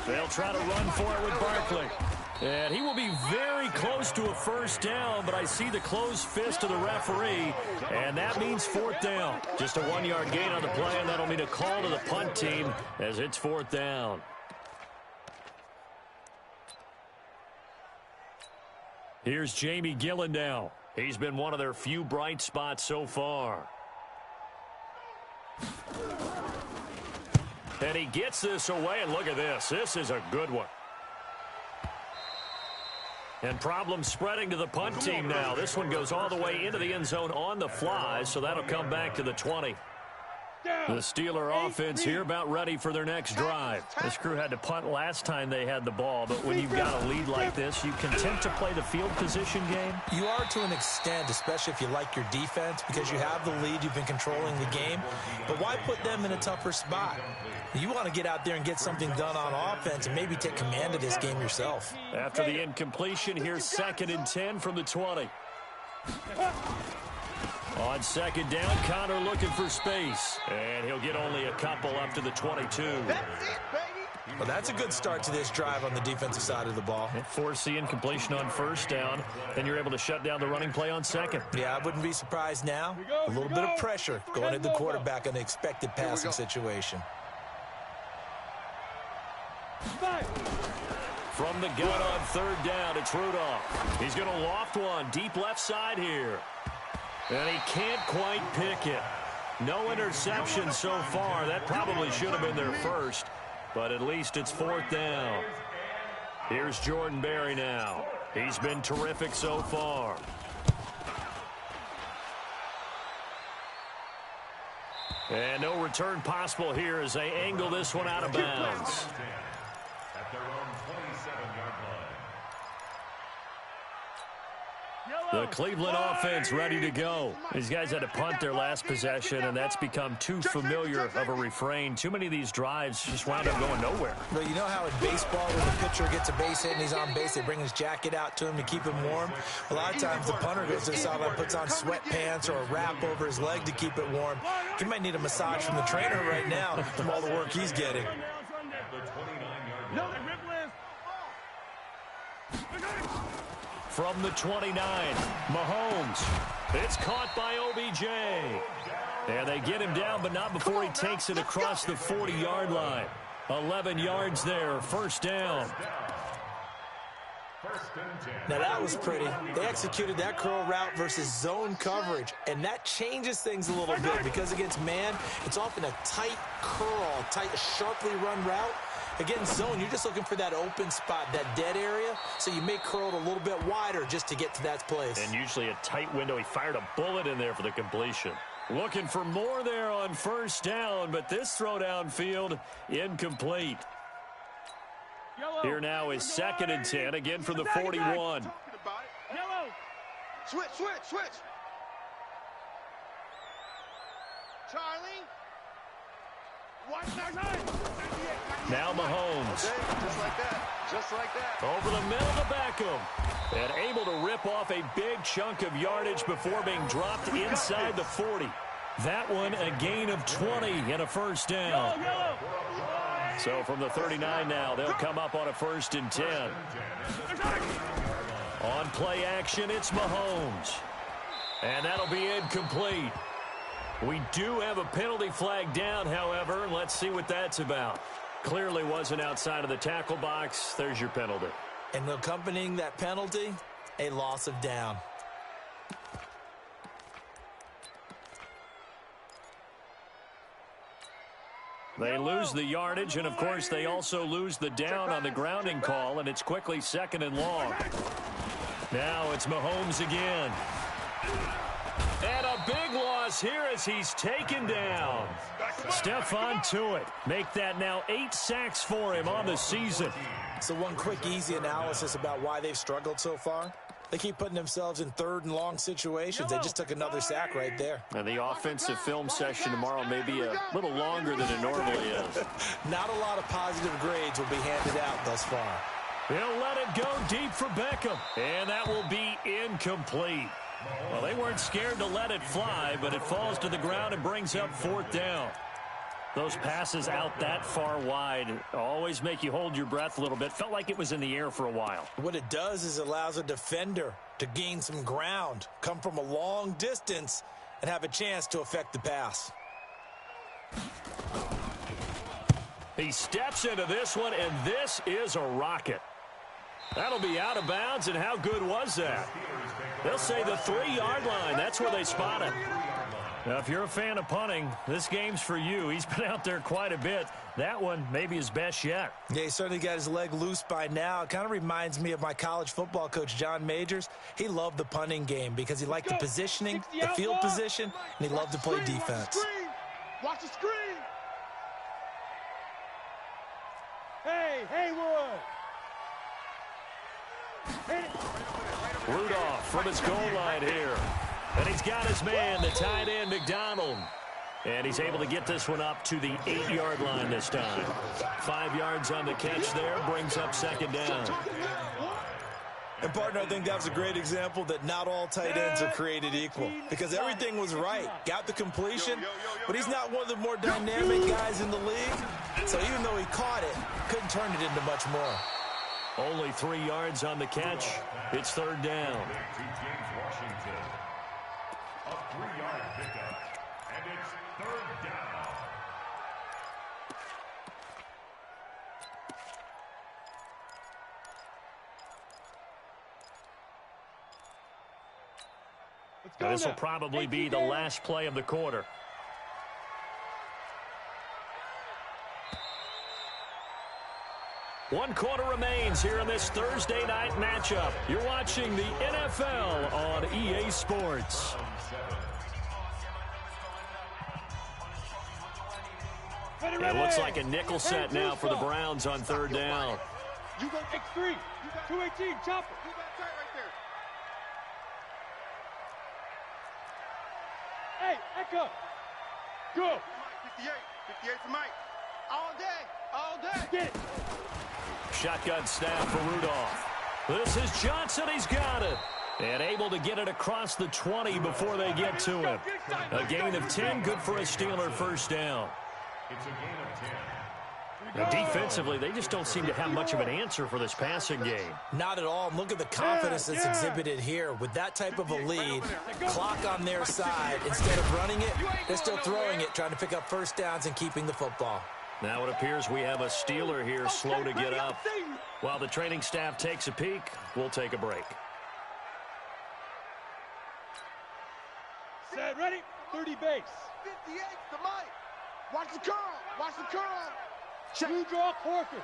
[SPEAKER 2] They'll try to run for it with Barkley. And he will be very close to a first down, but I see the closed fist of the referee, and that means fourth down. Just a 1-yard gain on the play, and that'll mean a call to the punt team as it's fourth down. Here's Jamie Gillen now. He's been one of their few bright spots so far. And he gets this away, and look at this. This is a good one. And problems spreading to the punt team now. This one goes all the way into the end zone on the fly, so that'll come back to the 20. The Steeler offense here about ready for their next drive. This crew had to punt last time they had the ball, but when you've got a lead like this, you content to play the field position game?
[SPEAKER 5] You are to an extent, especially if you like your defense, because you have the lead, you've been controlling the game. But why put them in a tougher spot? You want to get out there and get something done on offense and maybe take command of this game yourself.
[SPEAKER 2] After the incompletion, here's 2nd and 10 from the 20. On second down, Connor looking for space. And he'll get only a couple up to the 22.
[SPEAKER 7] That's it, baby.
[SPEAKER 5] Well, that's a good start to this drive on the defensive side of the ball.
[SPEAKER 2] Force the incompletion on first down. Then you're able to shut down the running play on second.
[SPEAKER 5] Yeah, I wouldn't be surprised now. A little bit of pressure going at the quarterback on the expected passing situation.
[SPEAKER 2] From the gun on third down, it's Rudolph. He's going to loft one deep left side here. And he can't quite pick it. No interception so far. That probably should have been their first, but at least it's fourth down. Here's Jordan Berry now. He's been terrific so far. And no return possible here as they angle this one out of bounds.
[SPEAKER 4] At their own 27-yard line.
[SPEAKER 2] The Cleveland offense ready to go. These guys had to punt their last possession, and that's become too familiar of a refrain. Too many of these drives just wound up going nowhere.
[SPEAKER 5] Well, you know how in baseball when the pitcher gets a base hit and he's on base, they bring his jacket out to him to keep him warm? A lot of times the punter goes to the sideline, puts on sweatpants or a wrap over his leg to keep it warm. He might need a massage from the trainer right now from all the work he's getting.
[SPEAKER 4] At the 29-yard line.
[SPEAKER 2] From the 29, Mahomes. It's caught by OBJ. And they get him down, but not before he takes it across the 40-yard line. 11 yards there, first down.
[SPEAKER 5] Now that was pretty. They executed that curl route versus zone coverage, and that changes things a little bit because against man, it's often a tight curl, tight, sharply run route. Against zone, you're just looking for that open spot, that dead area, so you may curl it a little bit wider just to get to that place.
[SPEAKER 2] And usually a tight window. He fired a bullet in there for the completion. Looking for more there on first down, but this throw downfield incomplete. Here now is 2nd and 10, again from the 41.
[SPEAKER 7] Switch. Charlie.
[SPEAKER 2] Now Mahomes.
[SPEAKER 7] Just like that.
[SPEAKER 2] Over the middle to Beckham. And able to rip off a big chunk of yardage before being dropped inside the 40. That one a gain of 20 and a first down. So from the 39 now, they'll come up on a 1st and 10. On play action, it's Mahomes. And that'll be incomplete. We do have a penalty flag down, however, and let's see what that's about. Clearly wasn't outside of the tackle box. There's your penalty.
[SPEAKER 5] And accompanying that penalty, a loss of down.
[SPEAKER 2] They lose the yardage, and, of course, they also lose the down on the grounding call, and it's quickly 2nd and long. Now it's Mahomes again. And a big loss here as he's taken down. Stephon Tuitt make that now 8 sacks for him on the season.
[SPEAKER 5] So one quick, easy analysis about why they've struggled so far. They keep putting themselves in 3rd and long situations. They just took another sack right there.
[SPEAKER 2] And the offensive film session tomorrow may be a little longer than it normally is.
[SPEAKER 5] Not a lot of positive grades will be handed out thus far.
[SPEAKER 2] He'll let it go deep for Beckham. And that will be incomplete. Well, they weren't scared to let it fly, but it falls to the ground and brings up 4th down. Those passes out that far wide always make you hold your breath a little bit. Felt like it was in the air for a while.
[SPEAKER 5] What it does is it allows a defender to gain some ground, come from a long distance, and have a chance to affect the pass.
[SPEAKER 2] He steps into this one, and this is a rocket. That'll be out of bounds, and how good was that? They'll say the 3-yard line. That's where they spot it. Now, if you're a fan of punting, this game's for you. He's been out there quite a bit. That one maybe his best yet.
[SPEAKER 5] Yeah, he certainly got his leg loose by now. It kind of reminds me of my college football coach, John Majors. He loved the punting game because he liked the positioning, the field position, and he loved to play defense.
[SPEAKER 7] Watch the screen. Hey, Haywood.
[SPEAKER 2] Rudolph from his goal line here. And he's got his man, the tight end, McDonald. And he's able to get this one up to the 8-yard line this time. 5 yards on the catch there, brings up 2nd down.
[SPEAKER 5] And, partner, I think that was a great example that not all tight ends are created equal. Because everything was right. Got the completion, but he's not one of the more dynamic guys in the league. So even though he caught it, couldn't turn it into much more.
[SPEAKER 2] Only 3 yards on the catch. It's 3rd down.
[SPEAKER 4] A 3-yard pickup, and it's 3rd down.
[SPEAKER 2] Now, this will probably be the last play of the quarter. One quarter remains here in this Thursday night matchup. You're watching the NFL on EA Sports. It looks like a nickel set now for the Browns on 3rd down.
[SPEAKER 6] You go X3, 218, chopper.
[SPEAKER 7] You got tight right there.
[SPEAKER 6] Hey, Echo. Go.
[SPEAKER 7] 58 for Mike. All day.
[SPEAKER 6] Get it.
[SPEAKER 2] Shotgun snap for Rudolph. This is Johnson. He's got it. And able to get it across the 20 before they get to him. A gain of 10, good for a Steeler 1st down.
[SPEAKER 4] It's a gain of 10.
[SPEAKER 2] Now, defensively, they just don't seem to have much of an answer for this passing game.
[SPEAKER 5] Not at all. And look at the confidence that's exhibited here. With that type of a lead, clock on their side, instead of running it, they're still throwing it, trying to pick up 1st downs and keeping the football.
[SPEAKER 2] Now it appears we have a Steeler here slow to get up. While the training staff takes a peek, we'll take a break.
[SPEAKER 6] Set, ready, 30 base.
[SPEAKER 7] 58 to Mike. Watch the curl. Watch the curl.
[SPEAKER 6] Two draw Corker.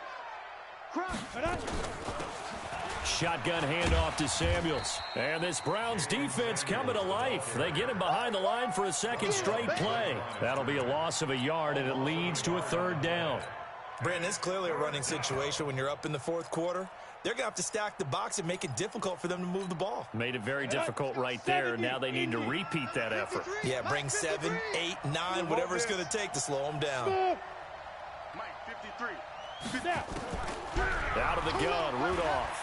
[SPEAKER 2] Shotgun handoff to Samuels. And this Browns defense coming to life. They get him behind the line for a 2nd straight play. That'll be a loss of a yard, and it leads to a 3rd down.
[SPEAKER 5] Brandon, it's clearly a running situation when you're up in the 4th quarter. They're going to have to stack the box and make it difficult for them to move the ball.
[SPEAKER 2] Made it very difficult right there. Now they need to repeat that effort.
[SPEAKER 5] Yeah, bring 7, 8, 9, whatever it's going to take to slow them down.
[SPEAKER 7] Mike, 53.
[SPEAKER 2] Out of the gun, Rudolph.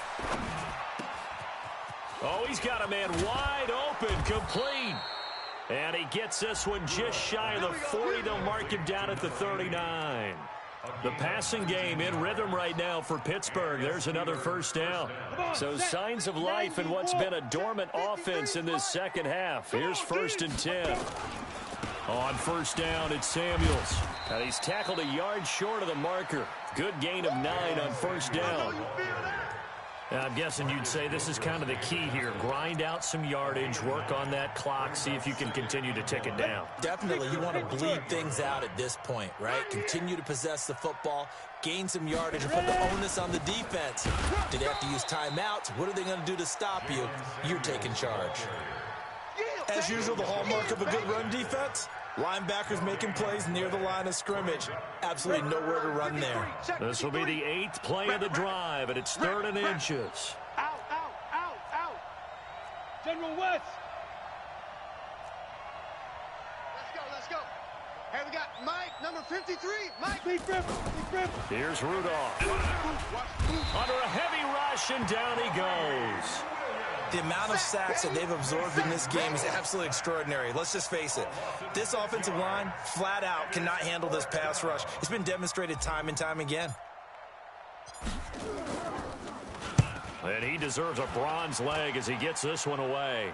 [SPEAKER 2] Oh, he's got a man wide open, complete. And he gets this one just shy of the 40. They'll mark him down at the 39. The passing game in rhythm right now for Pittsburgh. There's another 1st down. So signs of life in what's been a dormant offense in this 2nd half. Here's 1st and 10. On 1st down, it's Samuels. And he's tackled a yard short of the marker. Good gain of 9 on 1st down. I'm guessing you'd say this is kind of the key here. Grind out some yardage, work on that clock, see if you can continue to tick it down.
[SPEAKER 5] Definitely, you want to bleed things out at this point, right? Continue to possess the football, gain some yardage, and put the onus on the defense. Do they have to use timeouts? What are they going to do to stop you? You're taking charge. As usual, the hallmark of a good run defense, linebackers making plays near the line of scrimmage. Absolutely nowhere to run there.
[SPEAKER 2] This will be the 8th play of the drive, and it's 3rd and inches.
[SPEAKER 6] Out, out, out, out. General West.
[SPEAKER 7] Let's go. Hey, we got Mike, number 53. Mike.
[SPEAKER 6] Big grip.
[SPEAKER 2] Here's Rudolph. Under a heavy rush, and down he goes.
[SPEAKER 5] The amount of sacks that they've absorbed in this game is absolutely extraordinary. Let's just face it. This offensive line, flat out, cannot handle this pass rush. It's been demonstrated time and time again.
[SPEAKER 2] And he deserves a bronze leg as he gets this one away.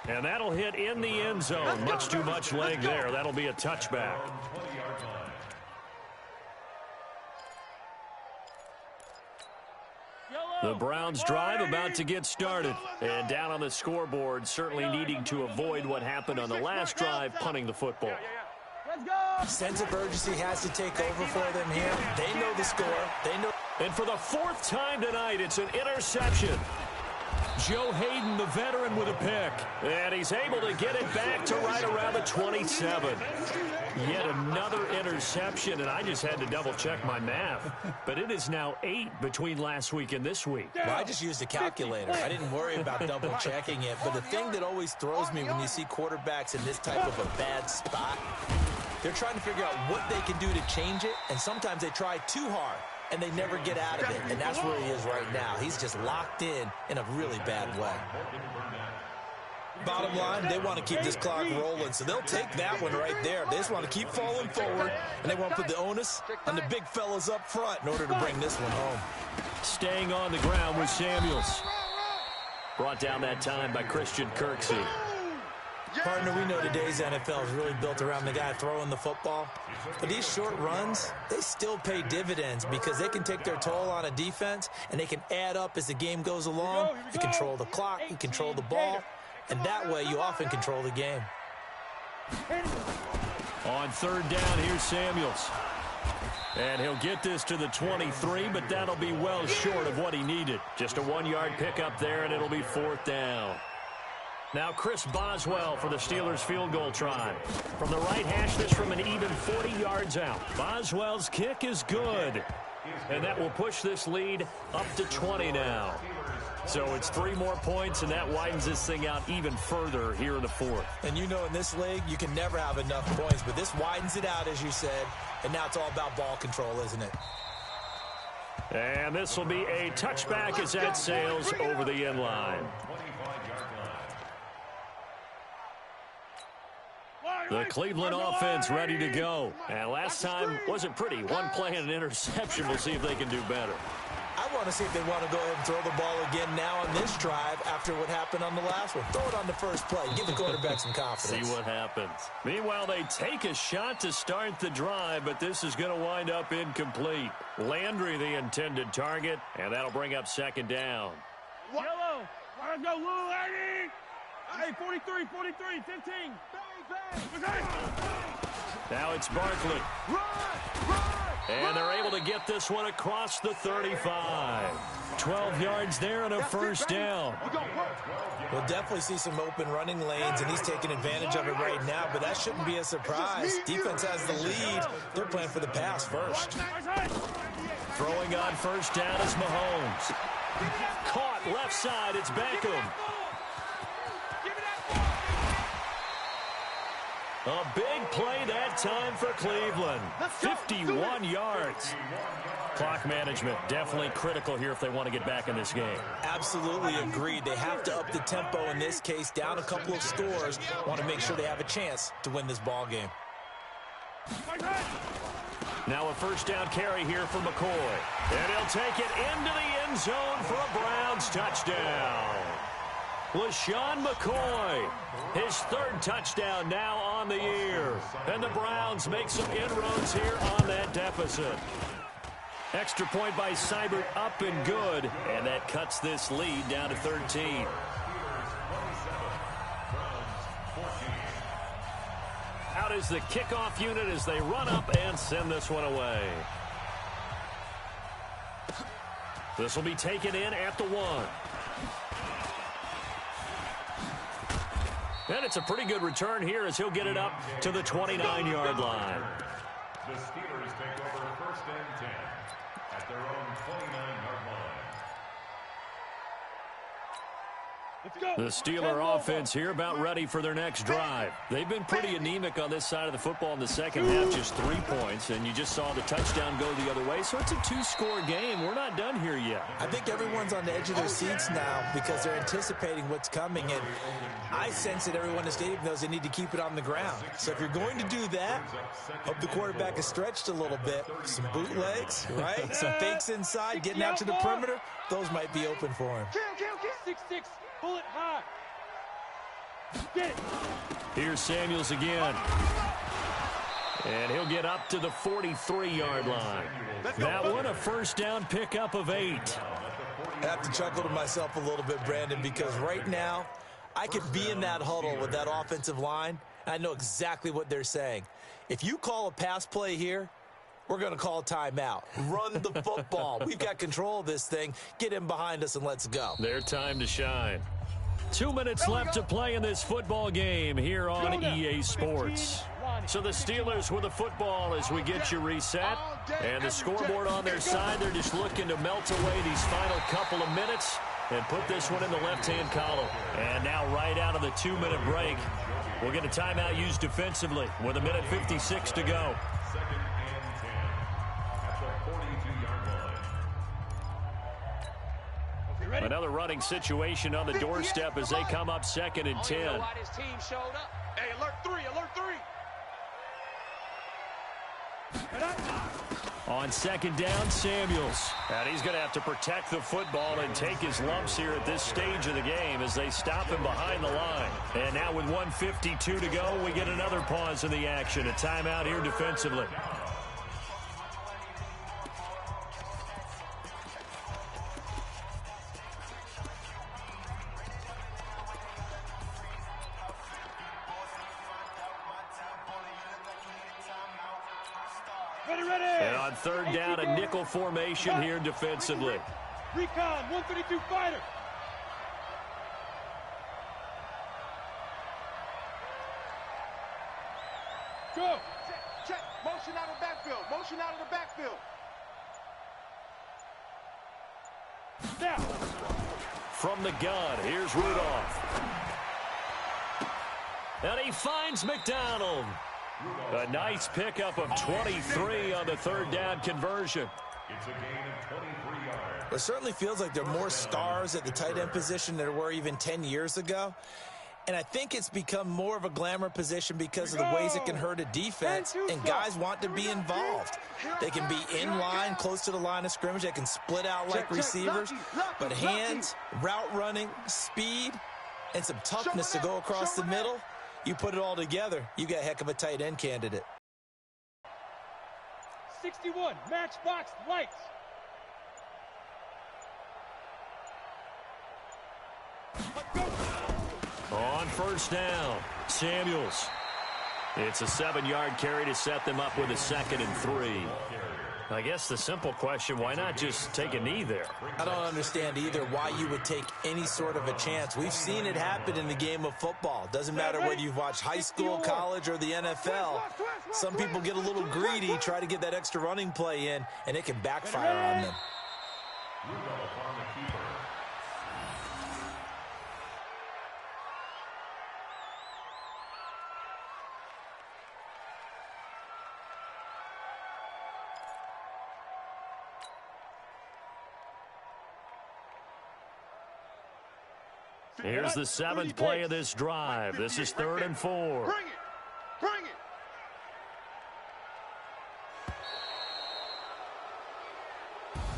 [SPEAKER 2] And that'll hit in the end zone. Much too much leg there. That'll be a touchback. The Browns drive about to get started. And down on the scoreboard, certainly needing to avoid what happened on the last drive, punting the football.
[SPEAKER 6] Let's go.
[SPEAKER 5] Sense of urgency has to take over for them here. They know the score. They know.
[SPEAKER 2] And for the 4th time tonight, it's an interception. Joe Hayden, the veteran, with a pick. And he's able to get it back to right around the 27. Yet another interception, and I just had to double-check my math. But it is now 8 between last week and this week.
[SPEAKER 5] Well, I just used a calculator. I didn't worry about double-checking it. But the thing that always throws me when you see quarterbacks in this type of a bad spot, they're trying to figure out what they can do to change it, and sometimes they try too hard, and they never get out of it. And that's where he is right now. He's just locked in a really bad way. Bottom line, they want to keep this clock rolling, so they'll take that one right there. They just want to keep falling forward, and they want to put the onus on the big fellas up front in order to bring this one home.
[SPEAKER 2] Staying on the ground with Samuels. Brought down that time by Christian Kirksey.
[SPEAKER 5] Partner, we know today's NFL is really built around the guy throwing the football. But these short runs, they still pay dividends because they can take their toll on a defense, and they can add up as the game goes along. You control the clock, you control the ball, and that way you often control the game.
[SPEAKER 2] On 3rd down, here's Samuels. And he'll get this to the 23, but that'll be well short of what he needed. Just a 1-yard pickup there, and it'll be 4th down. Now Chris Boswell for the Steelers field goal try. From the right hash, this from an even 40 yards out. Boswell's kick is good. And that will push this lead up to 20 now. So it's 3 more points, and that widens this thing out even further here in the 4th.
[SPEAKER 5] And you know in this league, you can never have enough points, but this widens it out, as you said. And now it's all about ball control, isn't it?
[SPEAKER 2] And this will be a touchback as that sails over the end line. The Cleveland offense ready to go. And last time wasn't pretty. 1 play and an interception. We'll see if they can do better.
[SPEAKER 5] I want to see if they want to go ahead and throw the ball again now on this drive after what happened on the last one. Throw it on the first play. Give the quarterback some confidence.
[SPEAKER 2] See what happens. Meanwhile, they take a shot to start the drive, but this is going to wind up incomplete. Landry, the intended target, and that'll bring up 2nd down.
[SPEAKER 6] Yellow. Let's go, Lou Laney. Hey, 43, 15.
[SPEAKER 2] Now it's Barkley. And they're able to get this one across the 35. 12 yards there and a 1st down.
[SPEAKER 5] We'll definitely see some open running lanes, and he's taking advantage of it right now, but that shouldn't be a surprise. Defense has the lead. They're playing for the pass first.
[SPEAKER 2] Throwing on 1st down is Mahomes. Caught left side. It's Beckham. A big play that time for Cleveland. 51 yards. Clock management definitely critical here if they want to get back in this game.
[SPEAKER 5] Absolutely agreed. They have to up the tempo in this case, down a couple of scores. Want to make sure they have a chance to win this ball game.
[SPEAKER 2] Now a 1st down carry here for McCoy. And he'll take it into the end zone for a Browns touchdown. LaShawn McCoy, his 3rd touchdown now on the year. And the Browns make some inroads here on that deficit. Extra point by Seibert, up and good. And that cuts this lead down to 13. Out is the kickoff unit as they run up and send this one away. This will be taken in at the 1. And it's a pretty good return here as he'll get it up to the 29-yard line.
[SPEAKER 4] The Steelers take over 1st and 10 at their own 29-yard line.
[SPEAKER 2] The Steeler offense here about ready for their next drive. They've been pretty anemic on this side of the football in the second half, just 3 points, and you just saw the touchdown go the other way. So it's a 2-score game. We're not done here yet.
[SPEAKER 5] I think everyone's on the edge of their seats now because they're anticipating what's coming, and I sense that everyone in the stadium knows they need to keep it on the ground. So if you're going to do that, hope the quarterback is stretched a little bit. Some bootlegs, right? Some fakes inside, getting out to the perimeter. Those might be open for him.
[SPEAKER 6] 6-6. Pull it high. Get it.
[SPEAKER 2] Here's Samuels again. And he'll get up to the 43-yard line. That one a first down pickup of 8.
[SPEAKER 5] I have to chuckle to myself a little bit, Brandon, because right now I could be in that huddle with that offensive line. I know exactly what they're saying. If you call a pass play here, we're going to call a timeout. Run the football. We've got control of this thing. Get in behind us and let's go.
[SPEAKER 2] Their time to shine. 2 minutes left to play in this football game here on EA Sports. So the Steelers with the football as we get you reset. And the scoreboard on their side, they're just looking to melt away these final couple of minutes and put this one in the left-hand column. And now right out of the 2-minute break, we'll get a timeout used defensively with 1:56 to go. Another running situation on the doorstep as they come up 2nd and 10.
[SPEAKER 7] Hey, alert 3, alert 3.
[SPEAKER 2] On 2nd down, Samuels. And he's going to have to protect the football and take his lumps here at this stage of the game as they stop him behind the line. And now with 1:52 to go, we get another pause in the action. A timeout here defensively. And on 3rd down, a nickel formation here defensively.
[SPEAKER 6] Recon, 132 fighter. Go.
[SPEAKER 7] Check. Motion out of the backfield. Motion out of the backfield.
[SPEAKER 6] Now.
[SPEAKER 2] From the gun, here's Rudolph. And he finds McDonald. A nice pickup of 23 on the 3rd down conversion.
[SPEAKER 4] It's a gain of 23 yards.
[SPEAKER 5] It certainly feels like there are more stars at the tight end position than there were even 10 years ago. And I think it's become more of a glamour position because of the ways it can hurt a defense, and guys want to be involved. They can be in line, close to the line of scrimmage. They can split out like receivers. But hands, route running, speed, and some toughness to go across the middle, you put it all together, you got a heck of a tight end candidate.
[SPEAKER 6] 61, matchbox lights.
[SPEAKER 2] On 1st down, Samuels. It's a 7-yard carry to set them up with a 2nd and 3. I guess the simple question, why not just take a knee there?
[SPEAKER 5] I don't understand either why you would take any sort of a chance. We've seen it happen in the game of football. Doesn't matter whether you've watched high school, college, or the NFL. Some people get a little greedy, try to get that extra running play in, and it can backfire on them.
[SPEAKER 2] Here's the 7th play of this drive. This is 3rd and 4.
[SPEAKER 7] Bring it. Bring it.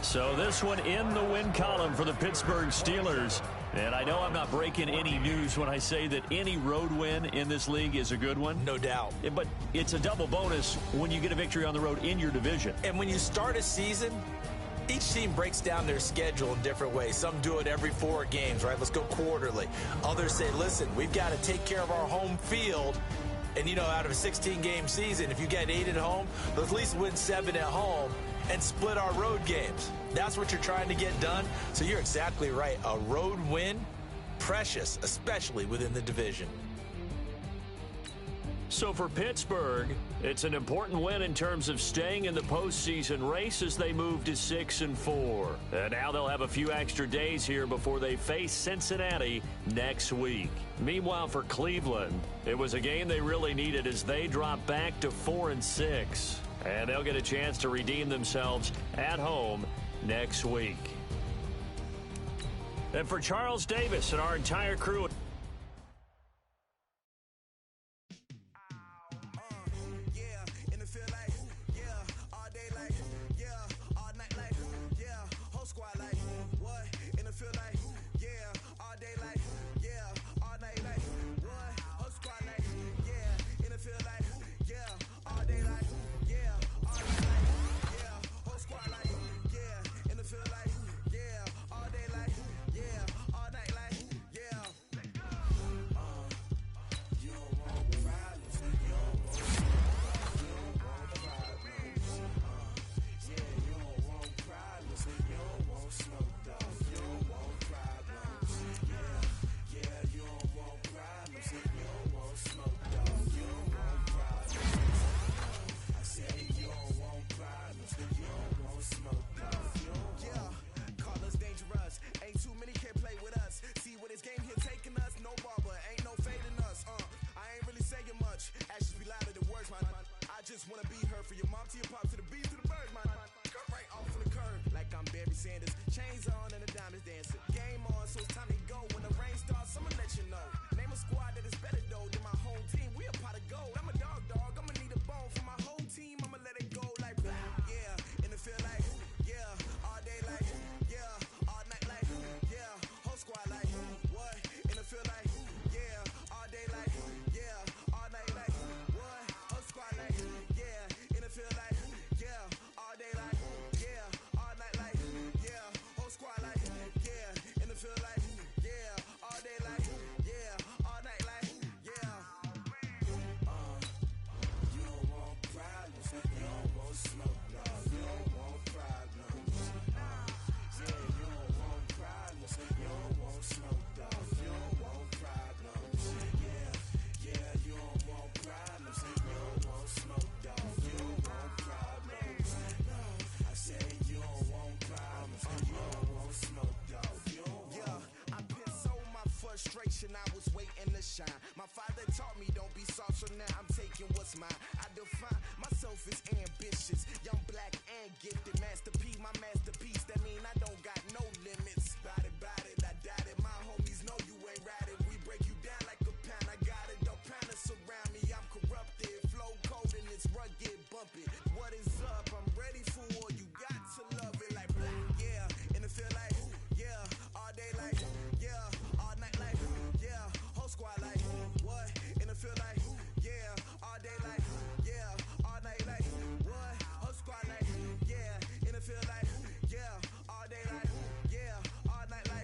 [SPEAKER 2] So this one in the win column for the Pittsburgh Steelers. And I know I'm not breaking any news when I say that any road win in this league is a good one.
[SPEAKER 5] No doubt.
[SPEAKER 2] But it's a double bonus when you get a victory on the road in your division.
[SPEAKER 5] And when you start a season, each team breaks down their schedule in different ways. Some do it every 4 games, right? Let's go quarterly. Others say, listen, we've got to take care of our home field. And, out of a 16-game season, if you get 8 at home, let's at least win 7 at home and split our road games. That's what you're trying to get done. So you're exactly right. A road win, precious, especially within the division.
[SPEAKER 2] So for Pittsburgh, it's an important win in terms of staying in the postseason race as they move to 6-4. And now they'll have a few extra days here before they face Cincinnati next week. Meanwhile, for Cleveland, it was a game they really needed as they drop back to 4-6. And they'll get a chance to redeem themselves at home next week. And for Charles Davis and our entire crew,
[SPEAKER 8] I was waiting to shine. My father taught me don't be soft, so now I'm taking what's mine. I define myself as ambitious, young, black, and gifted. Masterpiece, my masterpiece. That mean I don't got no limits. Bout it, I doubt it. My homies know you ain't ratted. We break you down like a pound. I got it, don't pound us around me. I'm corrupted, flow cold and it's rugged, bump it. What is up? I'm ready for war. You got to love it like black, yeah. And it feel like, yeah, all day like, yeah, all night like, yeah, whole squad like, what? And it feel like, yeah, all day like, yeah, all night like, what? Whole squad like, yeah, and it feel like, yeah, all day like, yeah, all night like.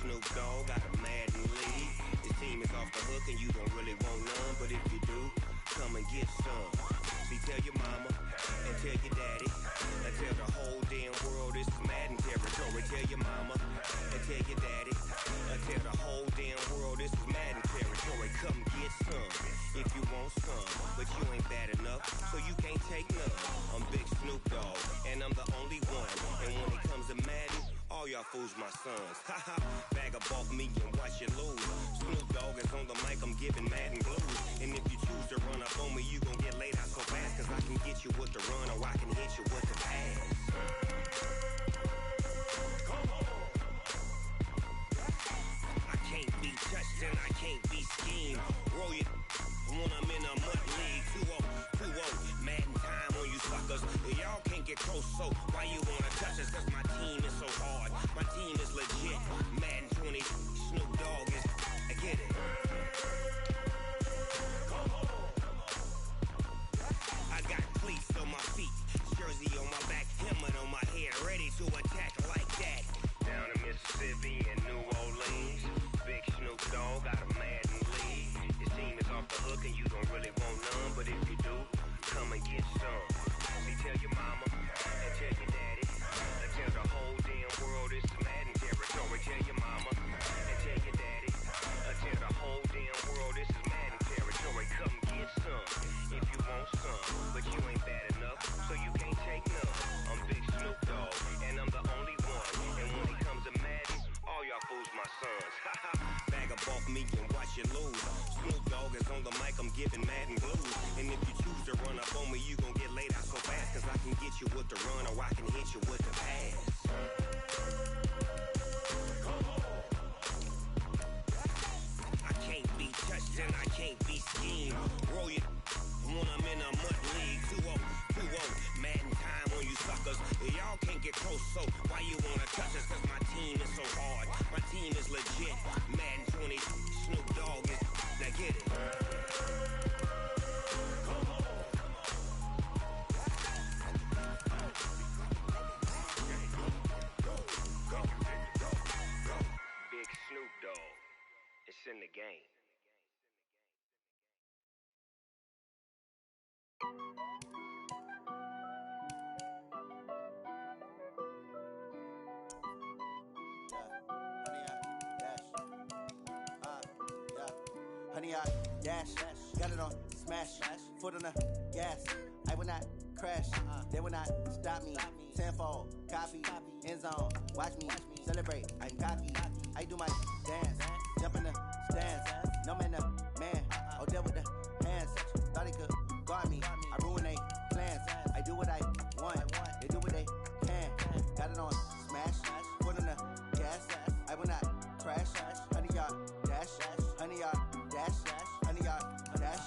[SPEAKER 8] Snoop Dogg got a Madden lead. This team is off the hook and you don't really want none, but if you do, come and get some. See, tell your mama and tell your daddy and tell the whole damn world this is Madden territory. Tell your mama and tell your daddy and tell the whole damn world this is Madden territory. Come get some if you want some, but you ain't bad enough, so you can't take none. I'm Big Snoop Dogg, and I'm the only one. And when it comes to Madden, all y'all fools my sons. Haha, bag a off me and watch you lose. Snoop Dogg is on the mic, I'm giving Madden blues. And if you choose to run up on me, you gon' get laid out so fast, cause I can get you with the run or I can hit you with the pass. I can't be touched and I can't be schemed. Roll you when I'm in a mud league. 2-0, Madden time on you suckers. Y'all can't get close, so why you wanna touch us? Cause my team is so hard, my team is legit. Madden 20, Snoop Dogg is, I get it. I got cleats on my feet, jersey on my back, helmet on my head, ready to attack like that. Down in Mississippi and New Orleans, Big Snoop Dogg got a Madden lead. This team is off the hook and you don't really want none, but if you do, come and get some. See, tell your mama and tell your daddy and tell the whole damn world this is Madden territory. Tell your mama and tell your daddy and tell the whole damn world this is Madden territory. Come get some if you want some, but you ain't bad enough, so you can't take none. I'm Big Snoop Dogg, and I'm the only one. And when it comes to Madden, all y'all fools my sons. Haha, bag up off me and watch you lose. Snoop Dogg is on the mic, I'm giving Madden blues. And if you choose to run up on me, you gon' get laid out so fast, cause I can get you with the run or I can hit you with the pass. I can't be touched and I can't be schemed. Roll you when I'm in a mud league. 2-0, Madden time on you suckers. Y'all can't get close, so why you wanna touch us? Cause my team is so hard, my team is legit. Madden 20, Snoop Dogg is, now get it. Big Snoop Dogg, it's in the game.
[SPEAKER 1] Honey, I dash, got it on smash, foot on the gas. I will not crash, they will not stop me. Tenfold, copy, end zone, watch me celebrate. I'm cocky, I do my dance, jump in the stands. No man, the man, oh, deal with the hands. Thought he could guard me, I ruin they plans. I do what I want, they do what they can. Got it on smash, foot on the gas. I will not crash, honey, y'all dash, honey, y'all dash, honey, y'all dash,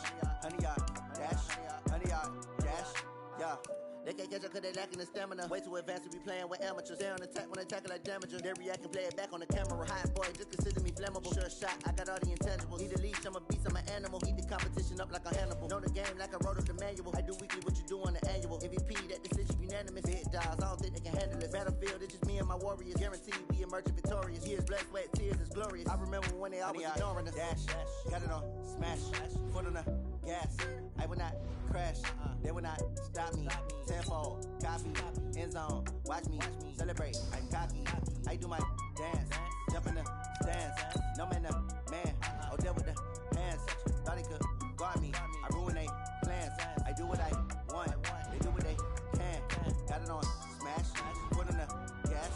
[SPEAKER 1] honey, y'all dash, honey, y'all dash, yeah. They can't catch up cause they lacking the stamina. Way too advanced to be playing with amateurs. They on attack when they tackle like damager. They react and play it back on the camera. Hot boy, just consider me flammable. Sure shot, I got all the intangibles. Need a leash, I'm a beast, I'm an animal. Heat the competition up like a Hannibal. Know the game like I wrote up the manual. I do weekly what you do on the annual. MVP, that decision unanimous. Hit dials, I don't think they can handle it. Battlefield, it's just me and my warriors. Guaranteed we emerge victorious. Years, blood, sweat, tears, it's glorious. I remember when they always ignoring us. Dash, got it on smash, foot on the gas. I will not crash, they will not stop me. Tenfold, copy, end zone, watch me celebrate. I'm cocky, I do my dance, jump in the stands. No man, the man, oh, deal with the hands. Thought he could guard me, I ruin they plans. I do what I want, they do what they can. Got it on smash, foot on the gas.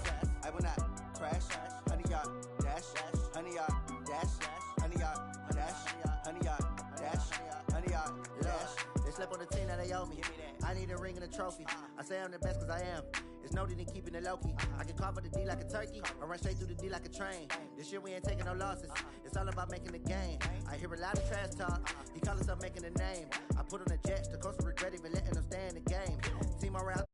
[SPEAKER 1] I will not crash, honey, y'all dash, honey, y'all dash, honey, y'all dash, honey, y'all dash, honey, y'all dash. They slept on the team that they owe me. I need a ring and a trophy. I say I'm the best cause I am. It's no need in keeping it low-key. I can carve up the D like a turkey or run straight through the D like a train. This year we ain't taking no losses. It's all about making the game. I hear a lot of trash talk. He call himself making a name. I put on the jets. The coach will regret even letting them stay in the game. Team around.